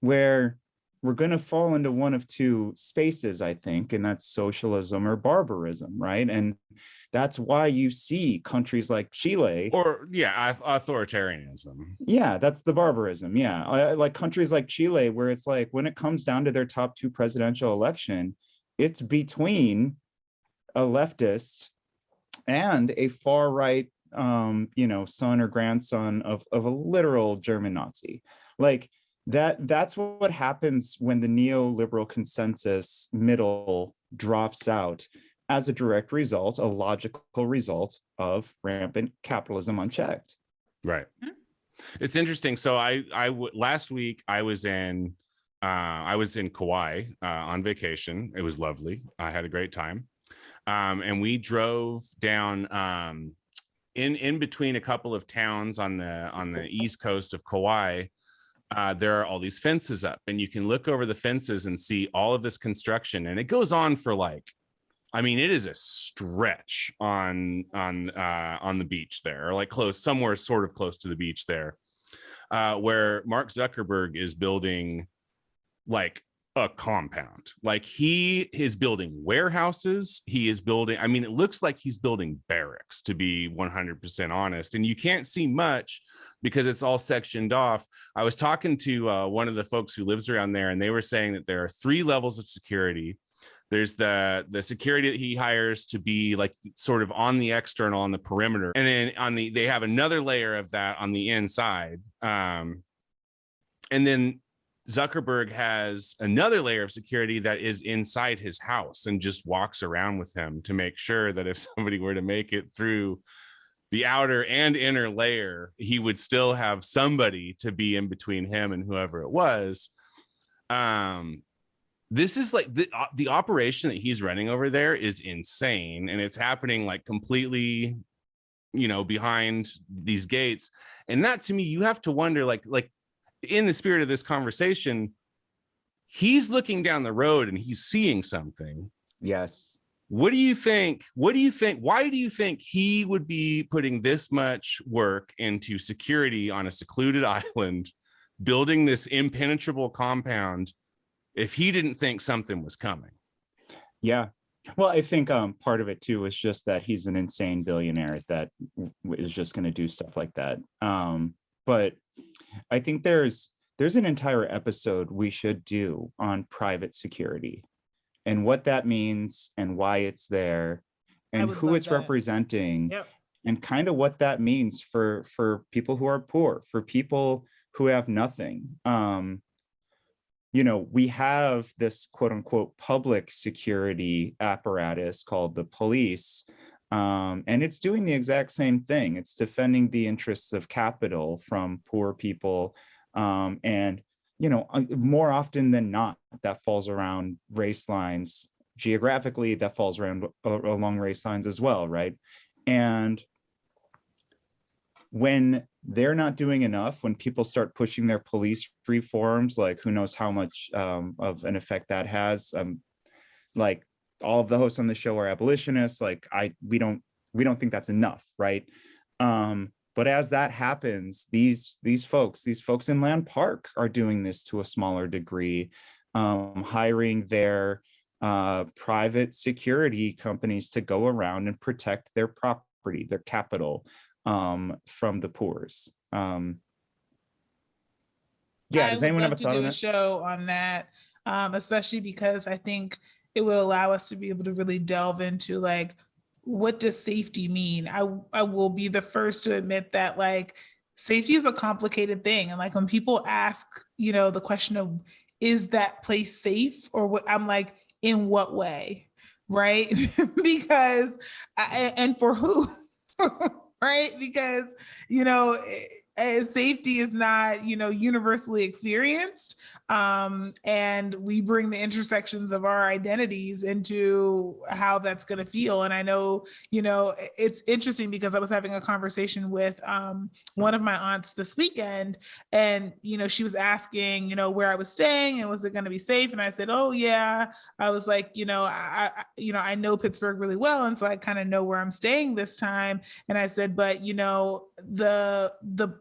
where we're going to fall into one of two spaces, I think, and that's socialism or barbarism, right? And that's why you see countries like Chile, authoritarianism. Yeah, that's the barbarism. Yeah, like countries like Chile, where it's like when it comes down to their top two presidential election, it's between a leftist and a far right, son or grandson of a literal German Nazi. Like that's what happens when the neoliberal consensus middle drops out as a direct result, a logical result of rampant capitalism unchecked. Right. It's interesting. So last week I was in Kauai on vacation. It was lovely. I had a great time. And we drove down in between a couple of towns on the east coast of Kauai. There are all these fences up, and you can look over the fences and see all of this construction, and it goes on for it is a stretch on the beach there, or like somewhere sort of close to the beach there, where Mark Zuckerberg is building like a compound. Like he is building warehouses. He is building, I mean, it looks like he's building barracks, to be 100% honest. And you can't see much because it's all sectioned off. I was talking to one of the folks who lives around there, and they were saying that there are 3 levels of security. There's the security that he hires to be like sort of on the external, on the perimeter. And then they have another layer of that on the inside. And then Zuckerberg has another layer of security that is inside his house and just walks around with him to make sure that if somebody were to make it through the outer and inner layer, he would still have somebody to be in between him and whoever it was. This is like the operation that he's running over there is insane, and it's happening like completely, behind these gates. And that, to me, you have to wonder, like in the spirit of this conversation, he's looking down the road and he's seeing something. Yes. What do you think? Why do you think he would be putting this much work into security on a secluded island, building this impenetrable compound, if he didn't think something was coming? Yeah. Well, I think part of it too is just that he's an insane billionaire that is just going to do stuff like that. But I think there's an entire episode we should do on private security and what that means and why it's there and who it's representing. Yep. And kind of what that means for people who are poor, for people who have nothing. We have this quote unquote public security apparatus called the police. And it's doing the exact same thing. It's defending the interests of capital from poor people. And more often than not, that falls around race lines. Geographically, that falls along race lines as well, right? And when they're not doing enough, when people start pushing their police reforms, like who knows how much of an effect that has. Like all of the hosts on the show are abolitionists. Like we don't think that's enough, right? But as that happens, these folks in Land Park are doing this to a smaller degree, hiring their private security companies to go around and protect their property, their capital, from the poors. Does anyone have a thought on that? Show on that, especially because I think it would allow us to be able to really delve into like, what does safety mean? I will be the first to admit that like safety is a complicated thing, and like when people ask, the question of is that place safe or what, I'm like, in what way, right? Because and for who? Right? Because, safety is not, universally experienced. And we bring the intersections of our identities into how that's going to feel. And I know, it's interesting because I was having a conversation with one of my aunts this weekend, and, she was asking, where I was staying and was it going to be safe? And I said, oh yeah. I was like, I know Pittsburgh really well. And so I kind of know where I'm staying this time. And I said, but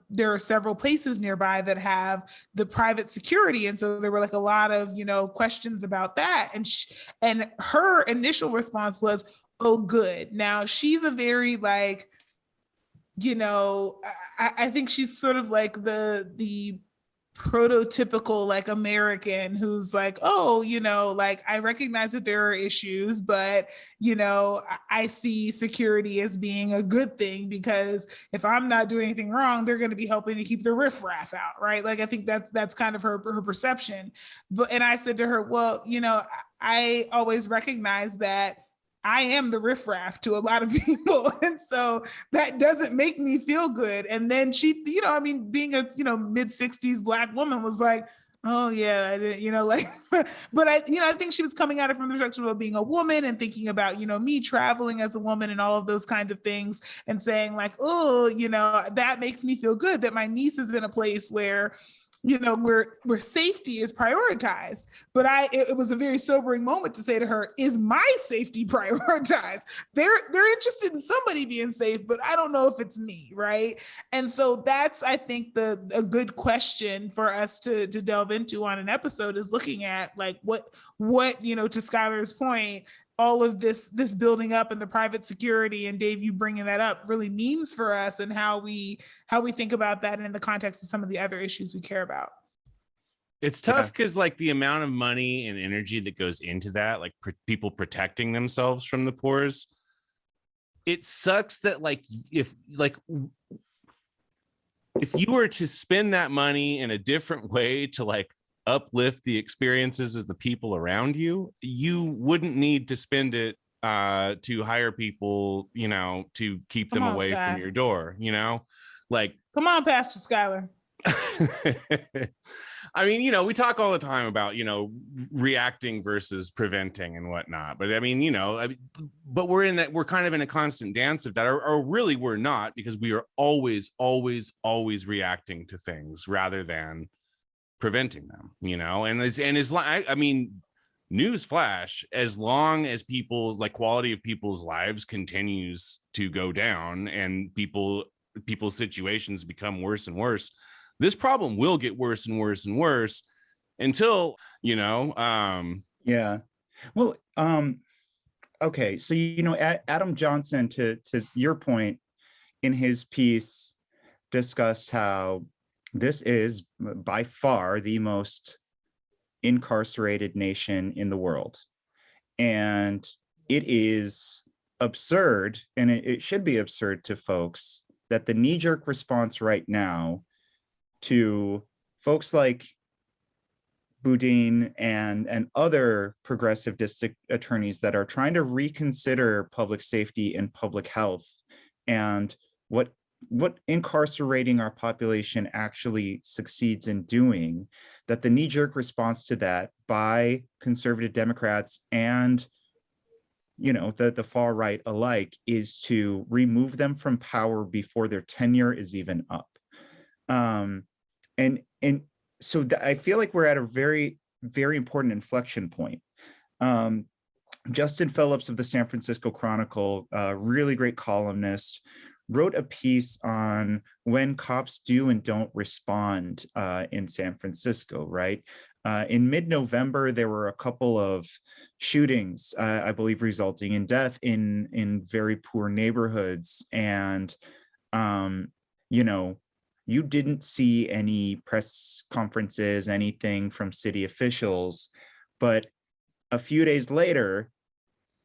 there are several places nearby that have the private security. And so there were like a lot of, questions about that. And her initial response was, oh, good. Now she's a very like, I think she's sort of like the prototypical like American who's like, oh, like I recognize that there are issues, but I see security as being a good thing because if I'm not doing anything wrong, they're going to be helping to keep the riffraff out, right? Like I think that's kind of her perception. And I said to her, well, I always recognize that I am the riffraff to a lot of people. And so that doesn't make me feel good. And then she, being a, mid-60s Black woman was like, oh yeah, I didn't, but I think she was coming at it from the perspective of being a woman and thinking about, me traveling as a woman and all of those kinds of things and saying like, oh, that makes me feel good that my niece is in a place where where safety is prioritized. But it was a very sobering moment to say to her, is my safety prioritized? They're interested in somebody being safe, but I don't know if it's me, right? And so that's, I think, a good question for us to delve into on an episode, is looking at like what to Skylar's point, all of this building up and the private security, and Dave, you bringing that up, really means for us, and how we think about that in the context of some of the other issues we care about. It's tough because like the amount of money and energy that goes into that, like people protecting themselves from the pores, it sucks that like if you were to spend that money in a different way to like uplift the experiences of the people around you, you wouldn't need to spend it to hire people, to keep them away from your door, like, come on, Pastor Skylar. I mean, we talk all the time about, reacting versus preventing and whatnot. But I mean, but we're kind of in a constant dance of that, or really we're not, because we are always, always, always reacting to things rather than preventing them, I mean, news flash, as long as people's quality of people's lives continues to go down and people's situations become worse and worse, this problem will get worse and worse and worse until well, okay, so Adam Johnson, to your point, in his piece discussed how this is by far the most incarcerated nation in the world. And it is absurd, and it should be absurd to folks, that the knee-jerk response right now to folks like Boudin and other progressive district attorneys that are trying to reconsider public safety and public health and what incarcerating our population actually succeeds in doing, that the knee-jerk response to that by conservative Democrats and the far right alike is to remove them from power before their tenure is even up. And so I feel like we're at a very, very important inflection point. Justin Phillips of the San Francisco Chronicle, a really great columnist, wrote a piece on when cops do and don't respond in San Francisco, right? In mid-November, there were a couple of shootings, I believe, resulting in death in very poor neighborhoods. And, you didn't see any press conferences, anything from city officials. But a few days later,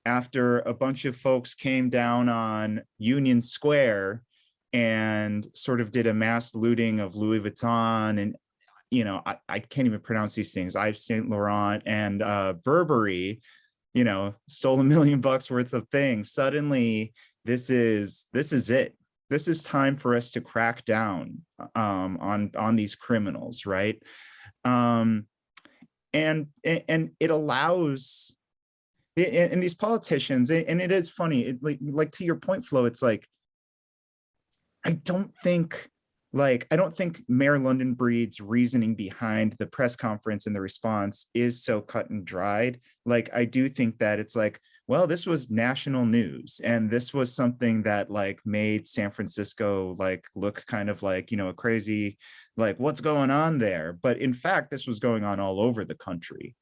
after a bunch of folks came down on Union Square and sort of did a mass looting of Louis Vuitton and, I can't even pronounce these things, Yves Saint Laurent and Burberry, stole $1 million worth of things. Suddenly, this is it. This is time for us to crack down on these criminals, right? And it allows. And these politicians, and it is funny, like to your point, Flo, it's like, I don't think Mayor London Breed's reasoning behind the press conference and the response is so cut and dried. Like, I do think that it's like, well, this was national news, and this was something that made San Francisco look kind of like, a crazy, what's going on there? But in fact, this was going on all over the country.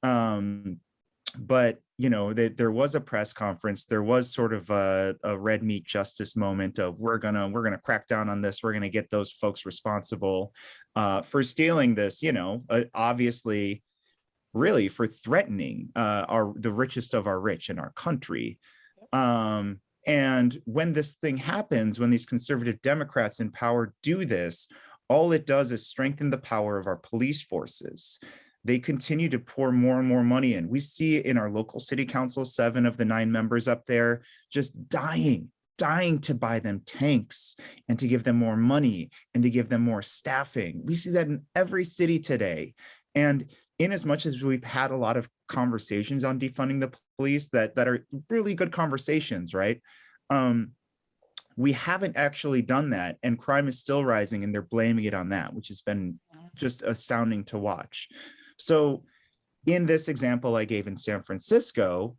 But there was a press conference. There was sort of a red meat justice moment of we're gonna crack down on this. We're gonna get those folks responsible for stealing this. Obviously, really for threatening the richest of our rich in our country. And when this thing happens, when these conservative Democrats in power do this, all it does is strengthen the power of our police forces. They continue to pour more and more money in. We see it in our local city council, 7 of the 9 members up there just dying to buy them tanks and to give them more money and to give them more staffing. We see that in every city today. And in as much as we've had a lot of conversations on defunding the police that are really good conversations, right? We haven't actually done that, and crime is still rising, and they're blaming it on that, which has been just astounding to watch. So in this example I gave in San Francisco,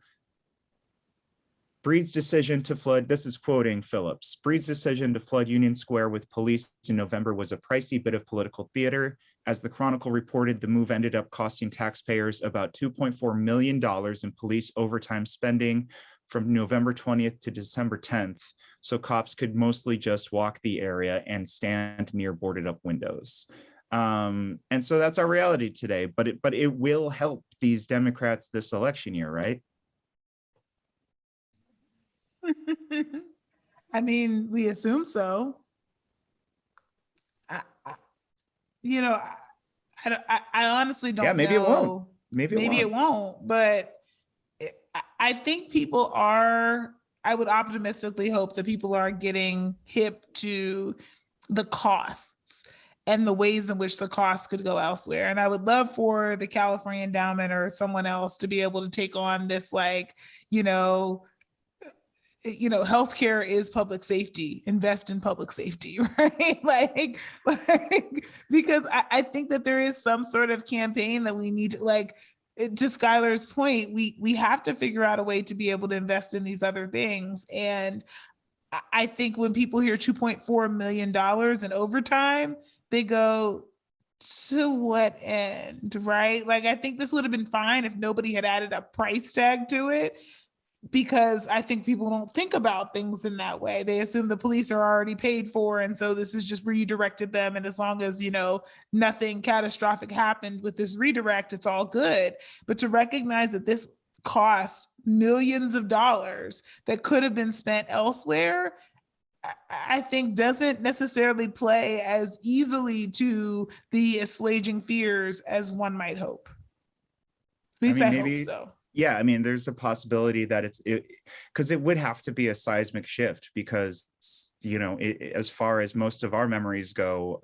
Breed's decision to flood, this is quoting Phillips, Breed's decision to flood Union Square with police in November was a pricey bit of political theater. As the Chronicle reported, the move ended up costing taxpayers about $2.4 million in police overtime spending from November 20th to December 10th. So cops could mostly just walk the area and stand near boarded up windows. And so that's our reality today, but it will help these Democrats this election year, right? I mean, we assume so. You know, I honestly don't know. Maybe it won't. Maybe it won't. But I think people are, I would optimistically hope that people are getting hip to the costs and the ways in which the costs could go elsewhere. And I would love for the California Endowment or someone else to be able to take on this, like, healthcare is public safety, invest in public safety, right? like because I think that there is some sort of campaign that we need to, like, to Skylar's point, we have to figure out a way to be able to invest in these other things. And I think when people hear $2.4 million in overtime, they go, to what end, right? Like, I think this would have been fine if nobody had added a price tag to it, because I think people don't think about things in that way. They assume the police are already paid for, and so this is just redirected them. And as long as, nothing catastrophic happened with this redirect, it's all good. But to recognize that this cost millions of dollars that could have been spent elsewhere, I think doesn't necessarily play as easily to the assuaging fears as one might hope. At least I hope so. Yeah, I mean, there's a possibility that because it would have to be a seismic shift, because, as far as most of our memories go,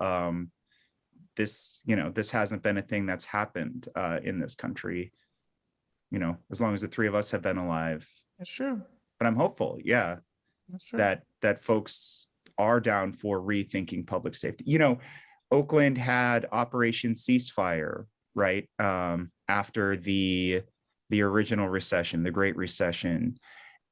this hasn't been a thing that's happened in this country, as long as the three of us have been alive. That's true. But I'm hopeful, yeah, that's true, that folks are down for rethinking public safety. Oakland had Operation Ceasefire, right? After the original recession, the Great Recession.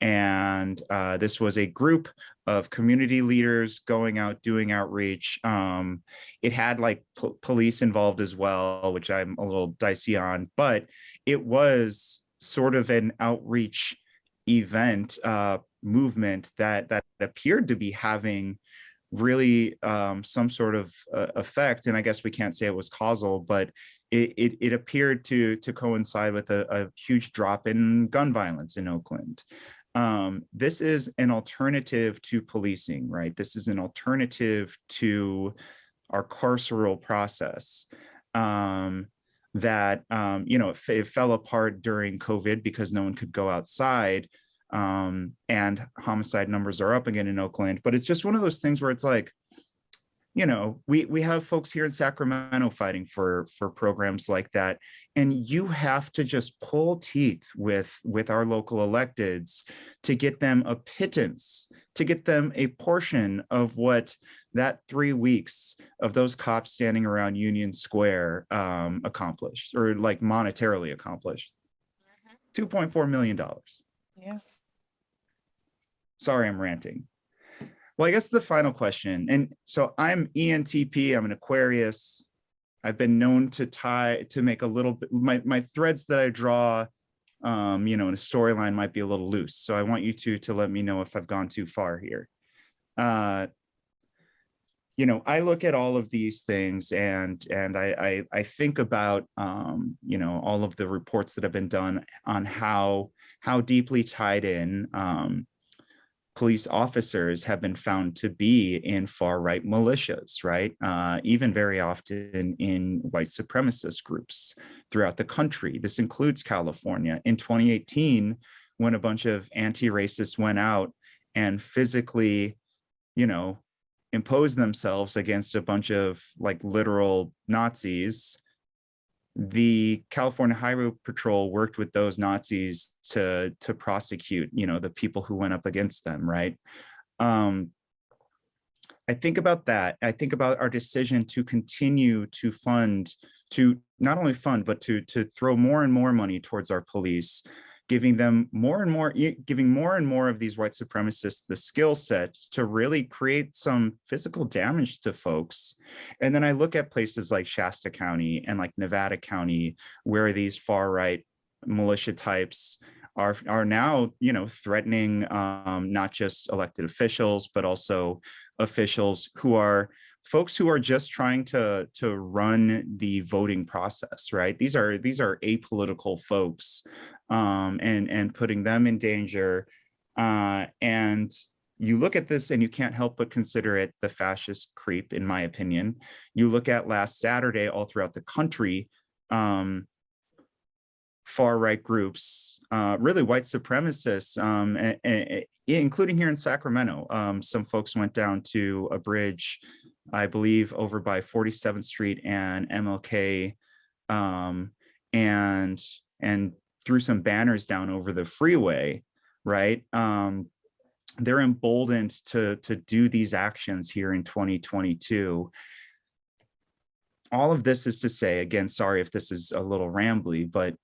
And this was a group of community leaders going out, doing outreach. It had like police involved as well, which I'm a little dicey on, but it was sort of an outreach event, movement that appeared to be having really some sort of effect. And I guess we can't say it was causal, but it appeared to coincide with a huge drop in gun violence in Oakland. This is an alternative to policing, right? This is an alternative to our carceral process that, it fell apart during COVID because no one could go outside, and homicide numbers are up again in Oakland. But it's just one of those things where it's like, we have folks here in Sacramento fighting for programs like that. And you have to just pull teeth with our local electeds to get them a pittance, to get them a portion of what that 3 weeks of those cops standing around Union Square accomplished, or like monetarily accomplished. $2.4 million. Yeah. Sorry, I'm ranting. Well, I guess the final question, and so I'm ENTP, I'm an Aquarius. I've been known to make a little bit, my threads that I draw, in a storyline might be a little loose. So I want you to let me know if I've gone too far here. I look at all of these things and I think about, all of the reports that have been done on how deeply tied in, police officers have been found to be in far-right militias, right? Even very often in white supremacist groups throughout the country. This includes California. In 2018, when a bunch of anti-racists went out and physically, imposed themselves against a bunch of like literal Nazis, the California Highway Patrol worked with those Nazis to prosecute, the people who went up against them, right? I think about that. I think about our decision to continue to fund, to not only fund, but to throw more and more money towards our police, giving them more and more, giving more and more of these white supremacists the skill set to really create some physical damage to folks. And then I look at places like Shasta County and like Nevada County, where these far right militia types are now, you know, threatening not just elected officials, but also officials who are folks who are just trying to run the voting process, right? These are apolitical folks, and putting them in danger. And you look at this and you can't help but consider it the fascist creep, in my opinion. You look at last Saturday all throughout the country, far-right groups, really white supremacists, including here in Sacramento. Some folks went down to a bridge, I believe, over by 47th Street and MLK, and threw some banners down over the freeway, right? They're emboldened to do these actions here in 2022. All of this is to say, again, sorry if this is a little rambly, but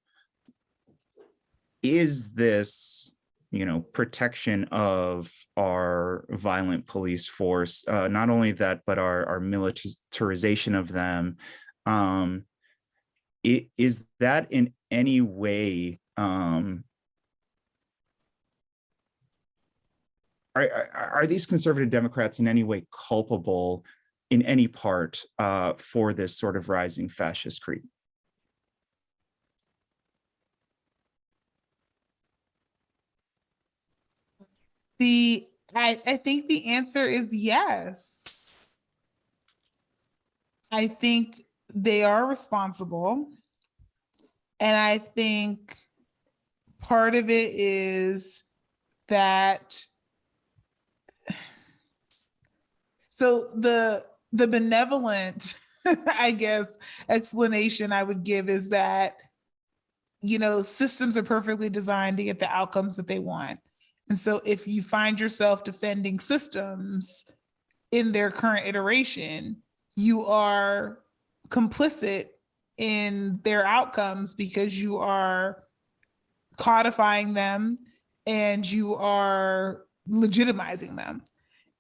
is this, you know, protection of our violent police force, not only that, but our militarization of them, is that in any way, are these conservative Democrats in any way culpable in any part for this sort of rising fascist creep? I think the answer is yes. I think they are responsible. And I think part of it is that, so the benevolent, I guess, explanation I would give is that, you know, systems are perfectly designed to get the outcomes that they want. And so if you find yourself defending systems in their current iteration, you are complicit in their outcomes because you are codifying them and you are legitimizing them.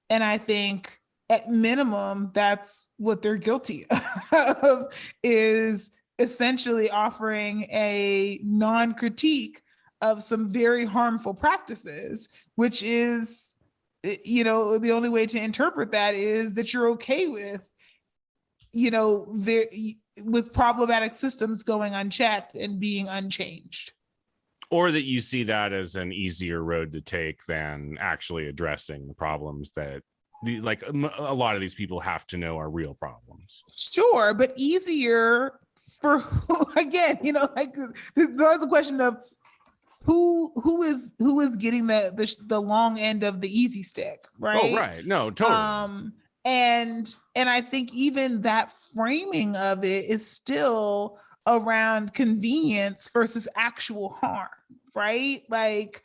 And I think at minimum, that's what they're guilty of, is essentially offering a non-critique of some very harmful practices, which is, you know, the only way to interpret that is that you're okay with, you know, with problematic systems going unchecked and being unchanged. Or that you see that as an easier road to take than actually addressing the problems that, like, a lot of these people have to know are real problems. Sure, but easier for, again, you know, like the question of who is getting the long end of the easy stick, right? Oh, right. No, totally. And I think even that framing of it is still around convenience versus actual harm, right? Like,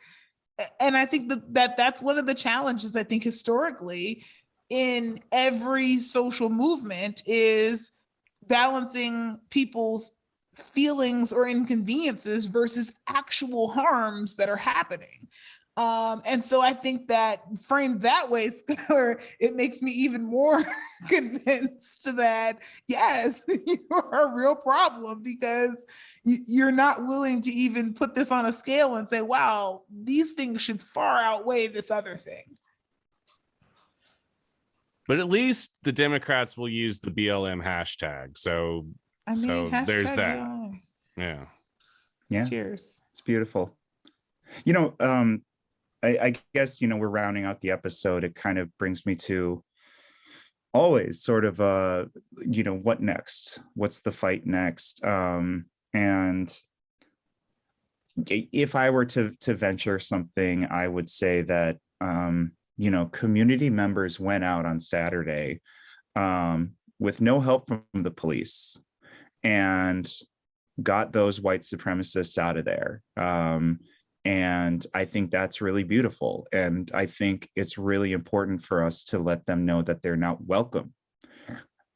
and I think that's one of the challenges, I think, historically in every social movement is balancing people's feelings or inconveniences versus actual harms that are happening. And so I think that framed that way, Skylar, it makes me even more convinced that, yes, you are a real problem because you're not willing to even put this on a scale and say, wow, these things should far outweigh this other thing. But at least the Democrats will use the BLM hashtag. So, there's that. BLM. Yeah. Yeah. Cheers. It's beautiful. You know, I guess, you know, we're rounding out the episode. It kind of brings me to always sort of, you know, what next? What's the fight next? And if I were to venture something, I would say that, you know, community members went out on Saturday with no help from the police and got those white supremacists out of there. And I think that's really beautiful. And I think it's really important for us to let them know that they're not welcome.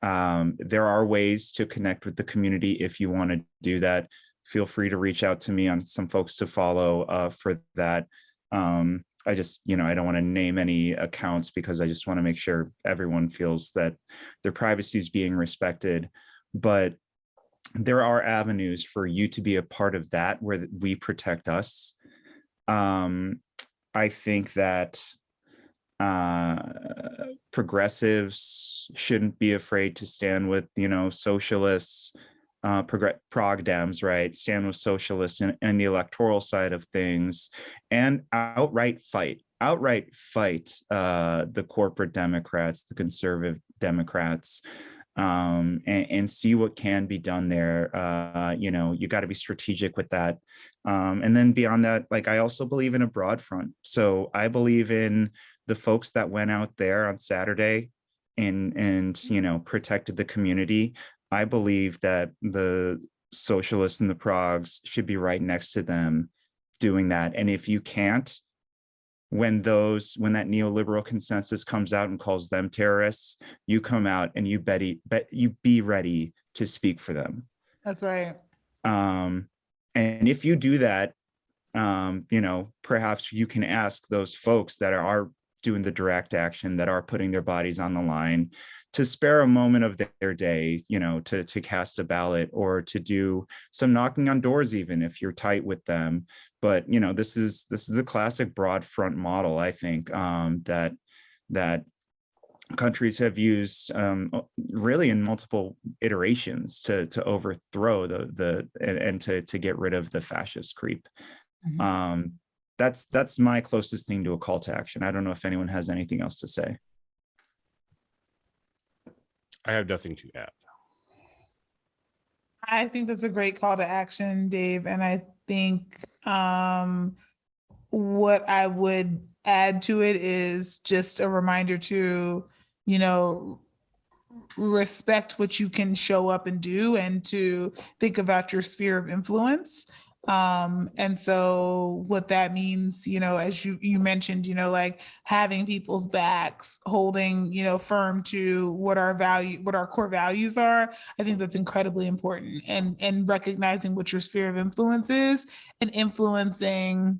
There are ways to connect with the community. If you want to do that, feel free to reach out to me on some folks to follow for that. I just, I don't want to name any accounts because I just want to make sure everyone feels that their privacy is being respected. But there are avenues for you to be a part of that where we protect us. I think that progressives shouldn't be afraid to stand with, socialists, prog Dems, right? Stand with socialists and the electoral side of things, and outright fight the corporate Democrats, the conservative Democrats, and see what can be done there. You got to be strategic with that. And then beyond that, like, I also believe in a broad front. So I believe in the folks that went out there on Saturday and protected the community. I believe that the socialists and the progs should be right next to them doing that. And if you can't, when that neoliberal consensus comes out and calls them terrorists, you come out and you be ready to speak for them. That's right. And if you do that, perhaps you can ask those folks that are doing the direct action, that are putting their bodies on the line, to spare a moment of their day, to cast a ballot or to do some knocking on doors, even if you're tight with them. But this is the classic broad front model, I think, that countries have used really in multiple iterations to overthrow and to get rid of the fascist creep. Mm-hmm. That's my closest thing to a call to action. I don't know if anyone has anything else to say. I have nothing to add. I think that's a great call to action, Dave. And I think what I would add to it is just a reminder to, respect what you can show up and do, and to think about your sphere of influence. And so what that means, as you mentioned, like having people's backs, holding, firm to what our core values are. I think that's incredibly important, and recognizing what your sphere of influence is and influencing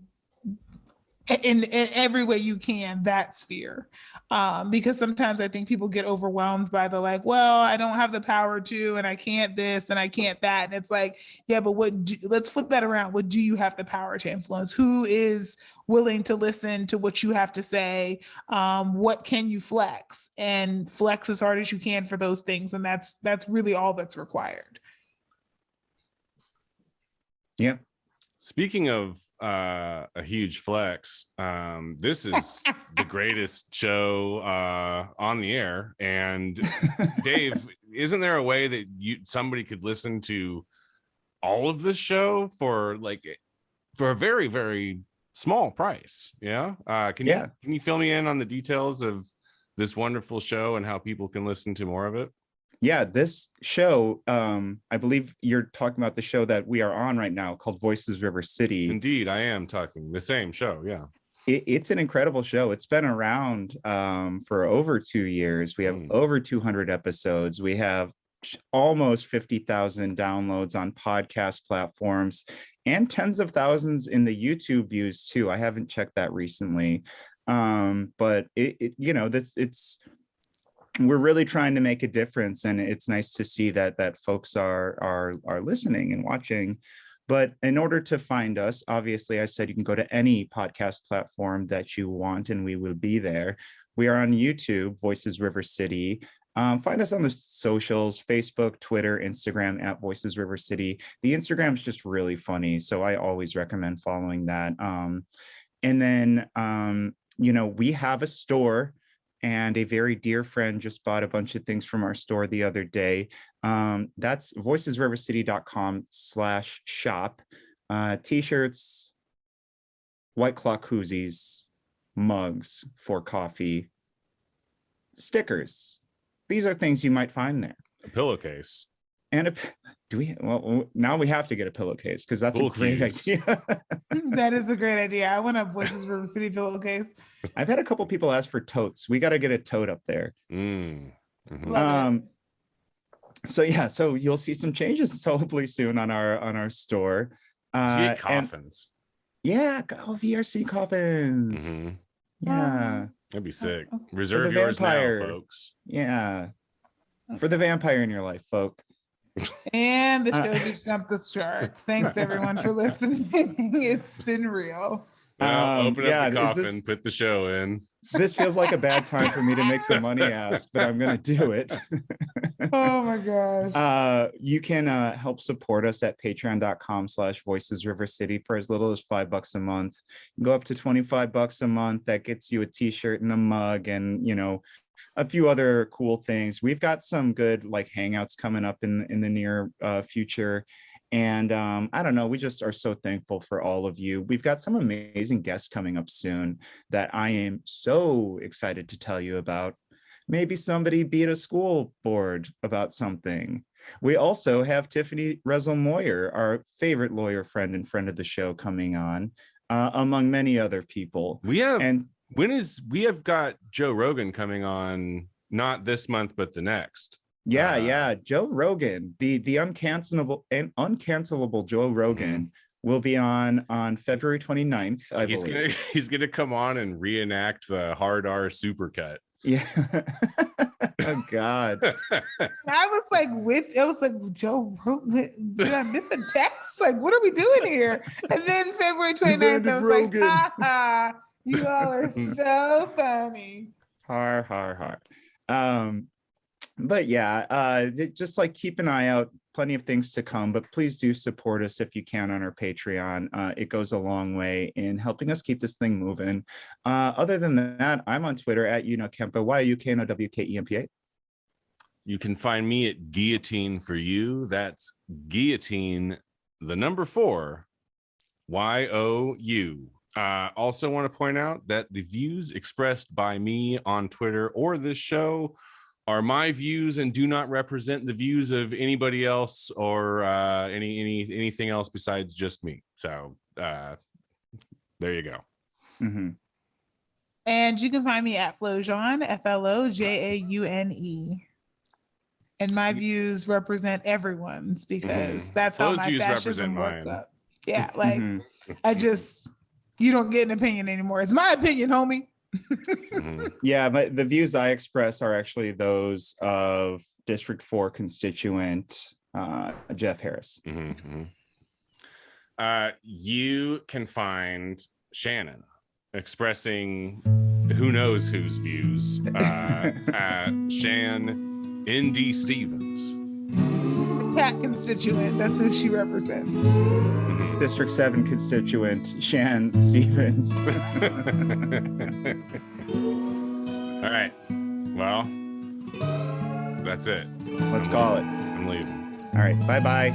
in every way you can that sphere. Because sometimes I think people get overwhelmed by the well, I don't have the power to, and I can't this and I can't that. And it's like, yeah, but let's flip that around. What do you have the power to influence? Who is willing to listen to what you have to say? What can you flex? And flex as hard as you can for those things. And that's really all that's required. Yeah. Speaking of a huge flex, this is the greatest show on the air. And Dave, isn't there a way that somebody could listen to all of this show for a very, very small price? Yeah. Can you fill me in on the details of this wonderful show and how people can listen to more of it? Yeah, this show, I believe you're talking about the show that we are on right now called Voices River City. Indeed, I am talking the same show. Yeah. It's an incredible show. It's been around for over 2 years. We have over 200 episodes. We have almost 50,000 downloads on podcast platforms and tens of thousands in the YouTube views too. I haven't checked that recently. But we're really trying to make a difference, and it's nice to see that folks are listening and watching. But in order to find us, obviously, I said you can go to any podcast platform that you want, and we will be there. We are on YouTube, Voices River City. Find us on the socials, Facebook, Twitter, Instagram at Voices River City. The Instagram is just really funny, so I always recommend following that. And then, we have a store. And a very dear friend just bought a bunch of things from our store the other day. That's voicesrivercity.com/shop. T-shirts, White Claw koozies, mugs for coffee, stickers. These are things you might find there. A pillowcase. And do we? Well, now we have to get a pillowcase because that's Cool a great cues. idea. That is a great idea. I want a Voices River City pillowcase. I've had a couple people ask for totes. We got to get a tote up there. Love it. So yeah, so you'll see some changes hopefully soon on our store. Get coffins. VRC coffins. Yeah, that'd be sick. Reserve yours now, folks. Yeah, for the vampire in your life, folk. And the show just jumped the chart. Thanks everyone for listening. It's been real. Well, open up the coffin, put the show in. This feels like a bad time for me to make the money ask, but I'm gonna do it. Oh my gosh. You can help support us at patreon.com/voicesrivercity for as little as $5 a month. Go up to $25 a month. That gets you a t-shirt and a mug and, you know, a few other cool things. We've got some good like hangouts coming up in the near future. And I don't know, we just are so thankful for all of you. We've got some amazing guests coming up soon that I am so excited to tell you about. Maybe somebody beat a school board about something. We also have Tiffany Rezel-Moyer, our favorite lawyer friend and friend of the show, coming on, among many other people. We have got Joe Rogan coming on, not this month, but the next. Yeah. Joe Rogan, the uncancelable Joe Rogan will be on February 29th. He's gonna come on and reenact the hard R supercut. Yeah. Oh God. I was like, Joe Rogan, did I miss a text? Like, what are we doing here? And then February 29th, I was Rogan. like, ha ha, you all are so funny. Har. But yeah, just like keep an eye out, plenty of things to come, but please do support us if you can on our Patreon. It goes a long way in helping us keep this thing moving. Other than that, I'm on Twitter at Kempa, YUKNOWKEMPA. You can find me at Guillotine for You. That's Guillotine, the number 4, YOU. Also want to point out that the views expressed by me on Twitter or this show are my views and do not represent the views of anybody else or anything else besides just me. So there you go. And you can find me at Flojaune, FLOJAUNE. And my views represent everyone's because that's how my fascism works up. Yeah, like you don't get an opinion anymore. It's my opinion, homie. Yeah, but the views I express are actually those of District 4 constituent Jeff Harris. You can find Shannon expressing who knows whose views at Shan ND Stevens. Cat constituent, that's who she represents. District 7 constituent Shan Stevens. All right. Well, that's it. Let's call it. I'm leaving. All right. Bye-bye.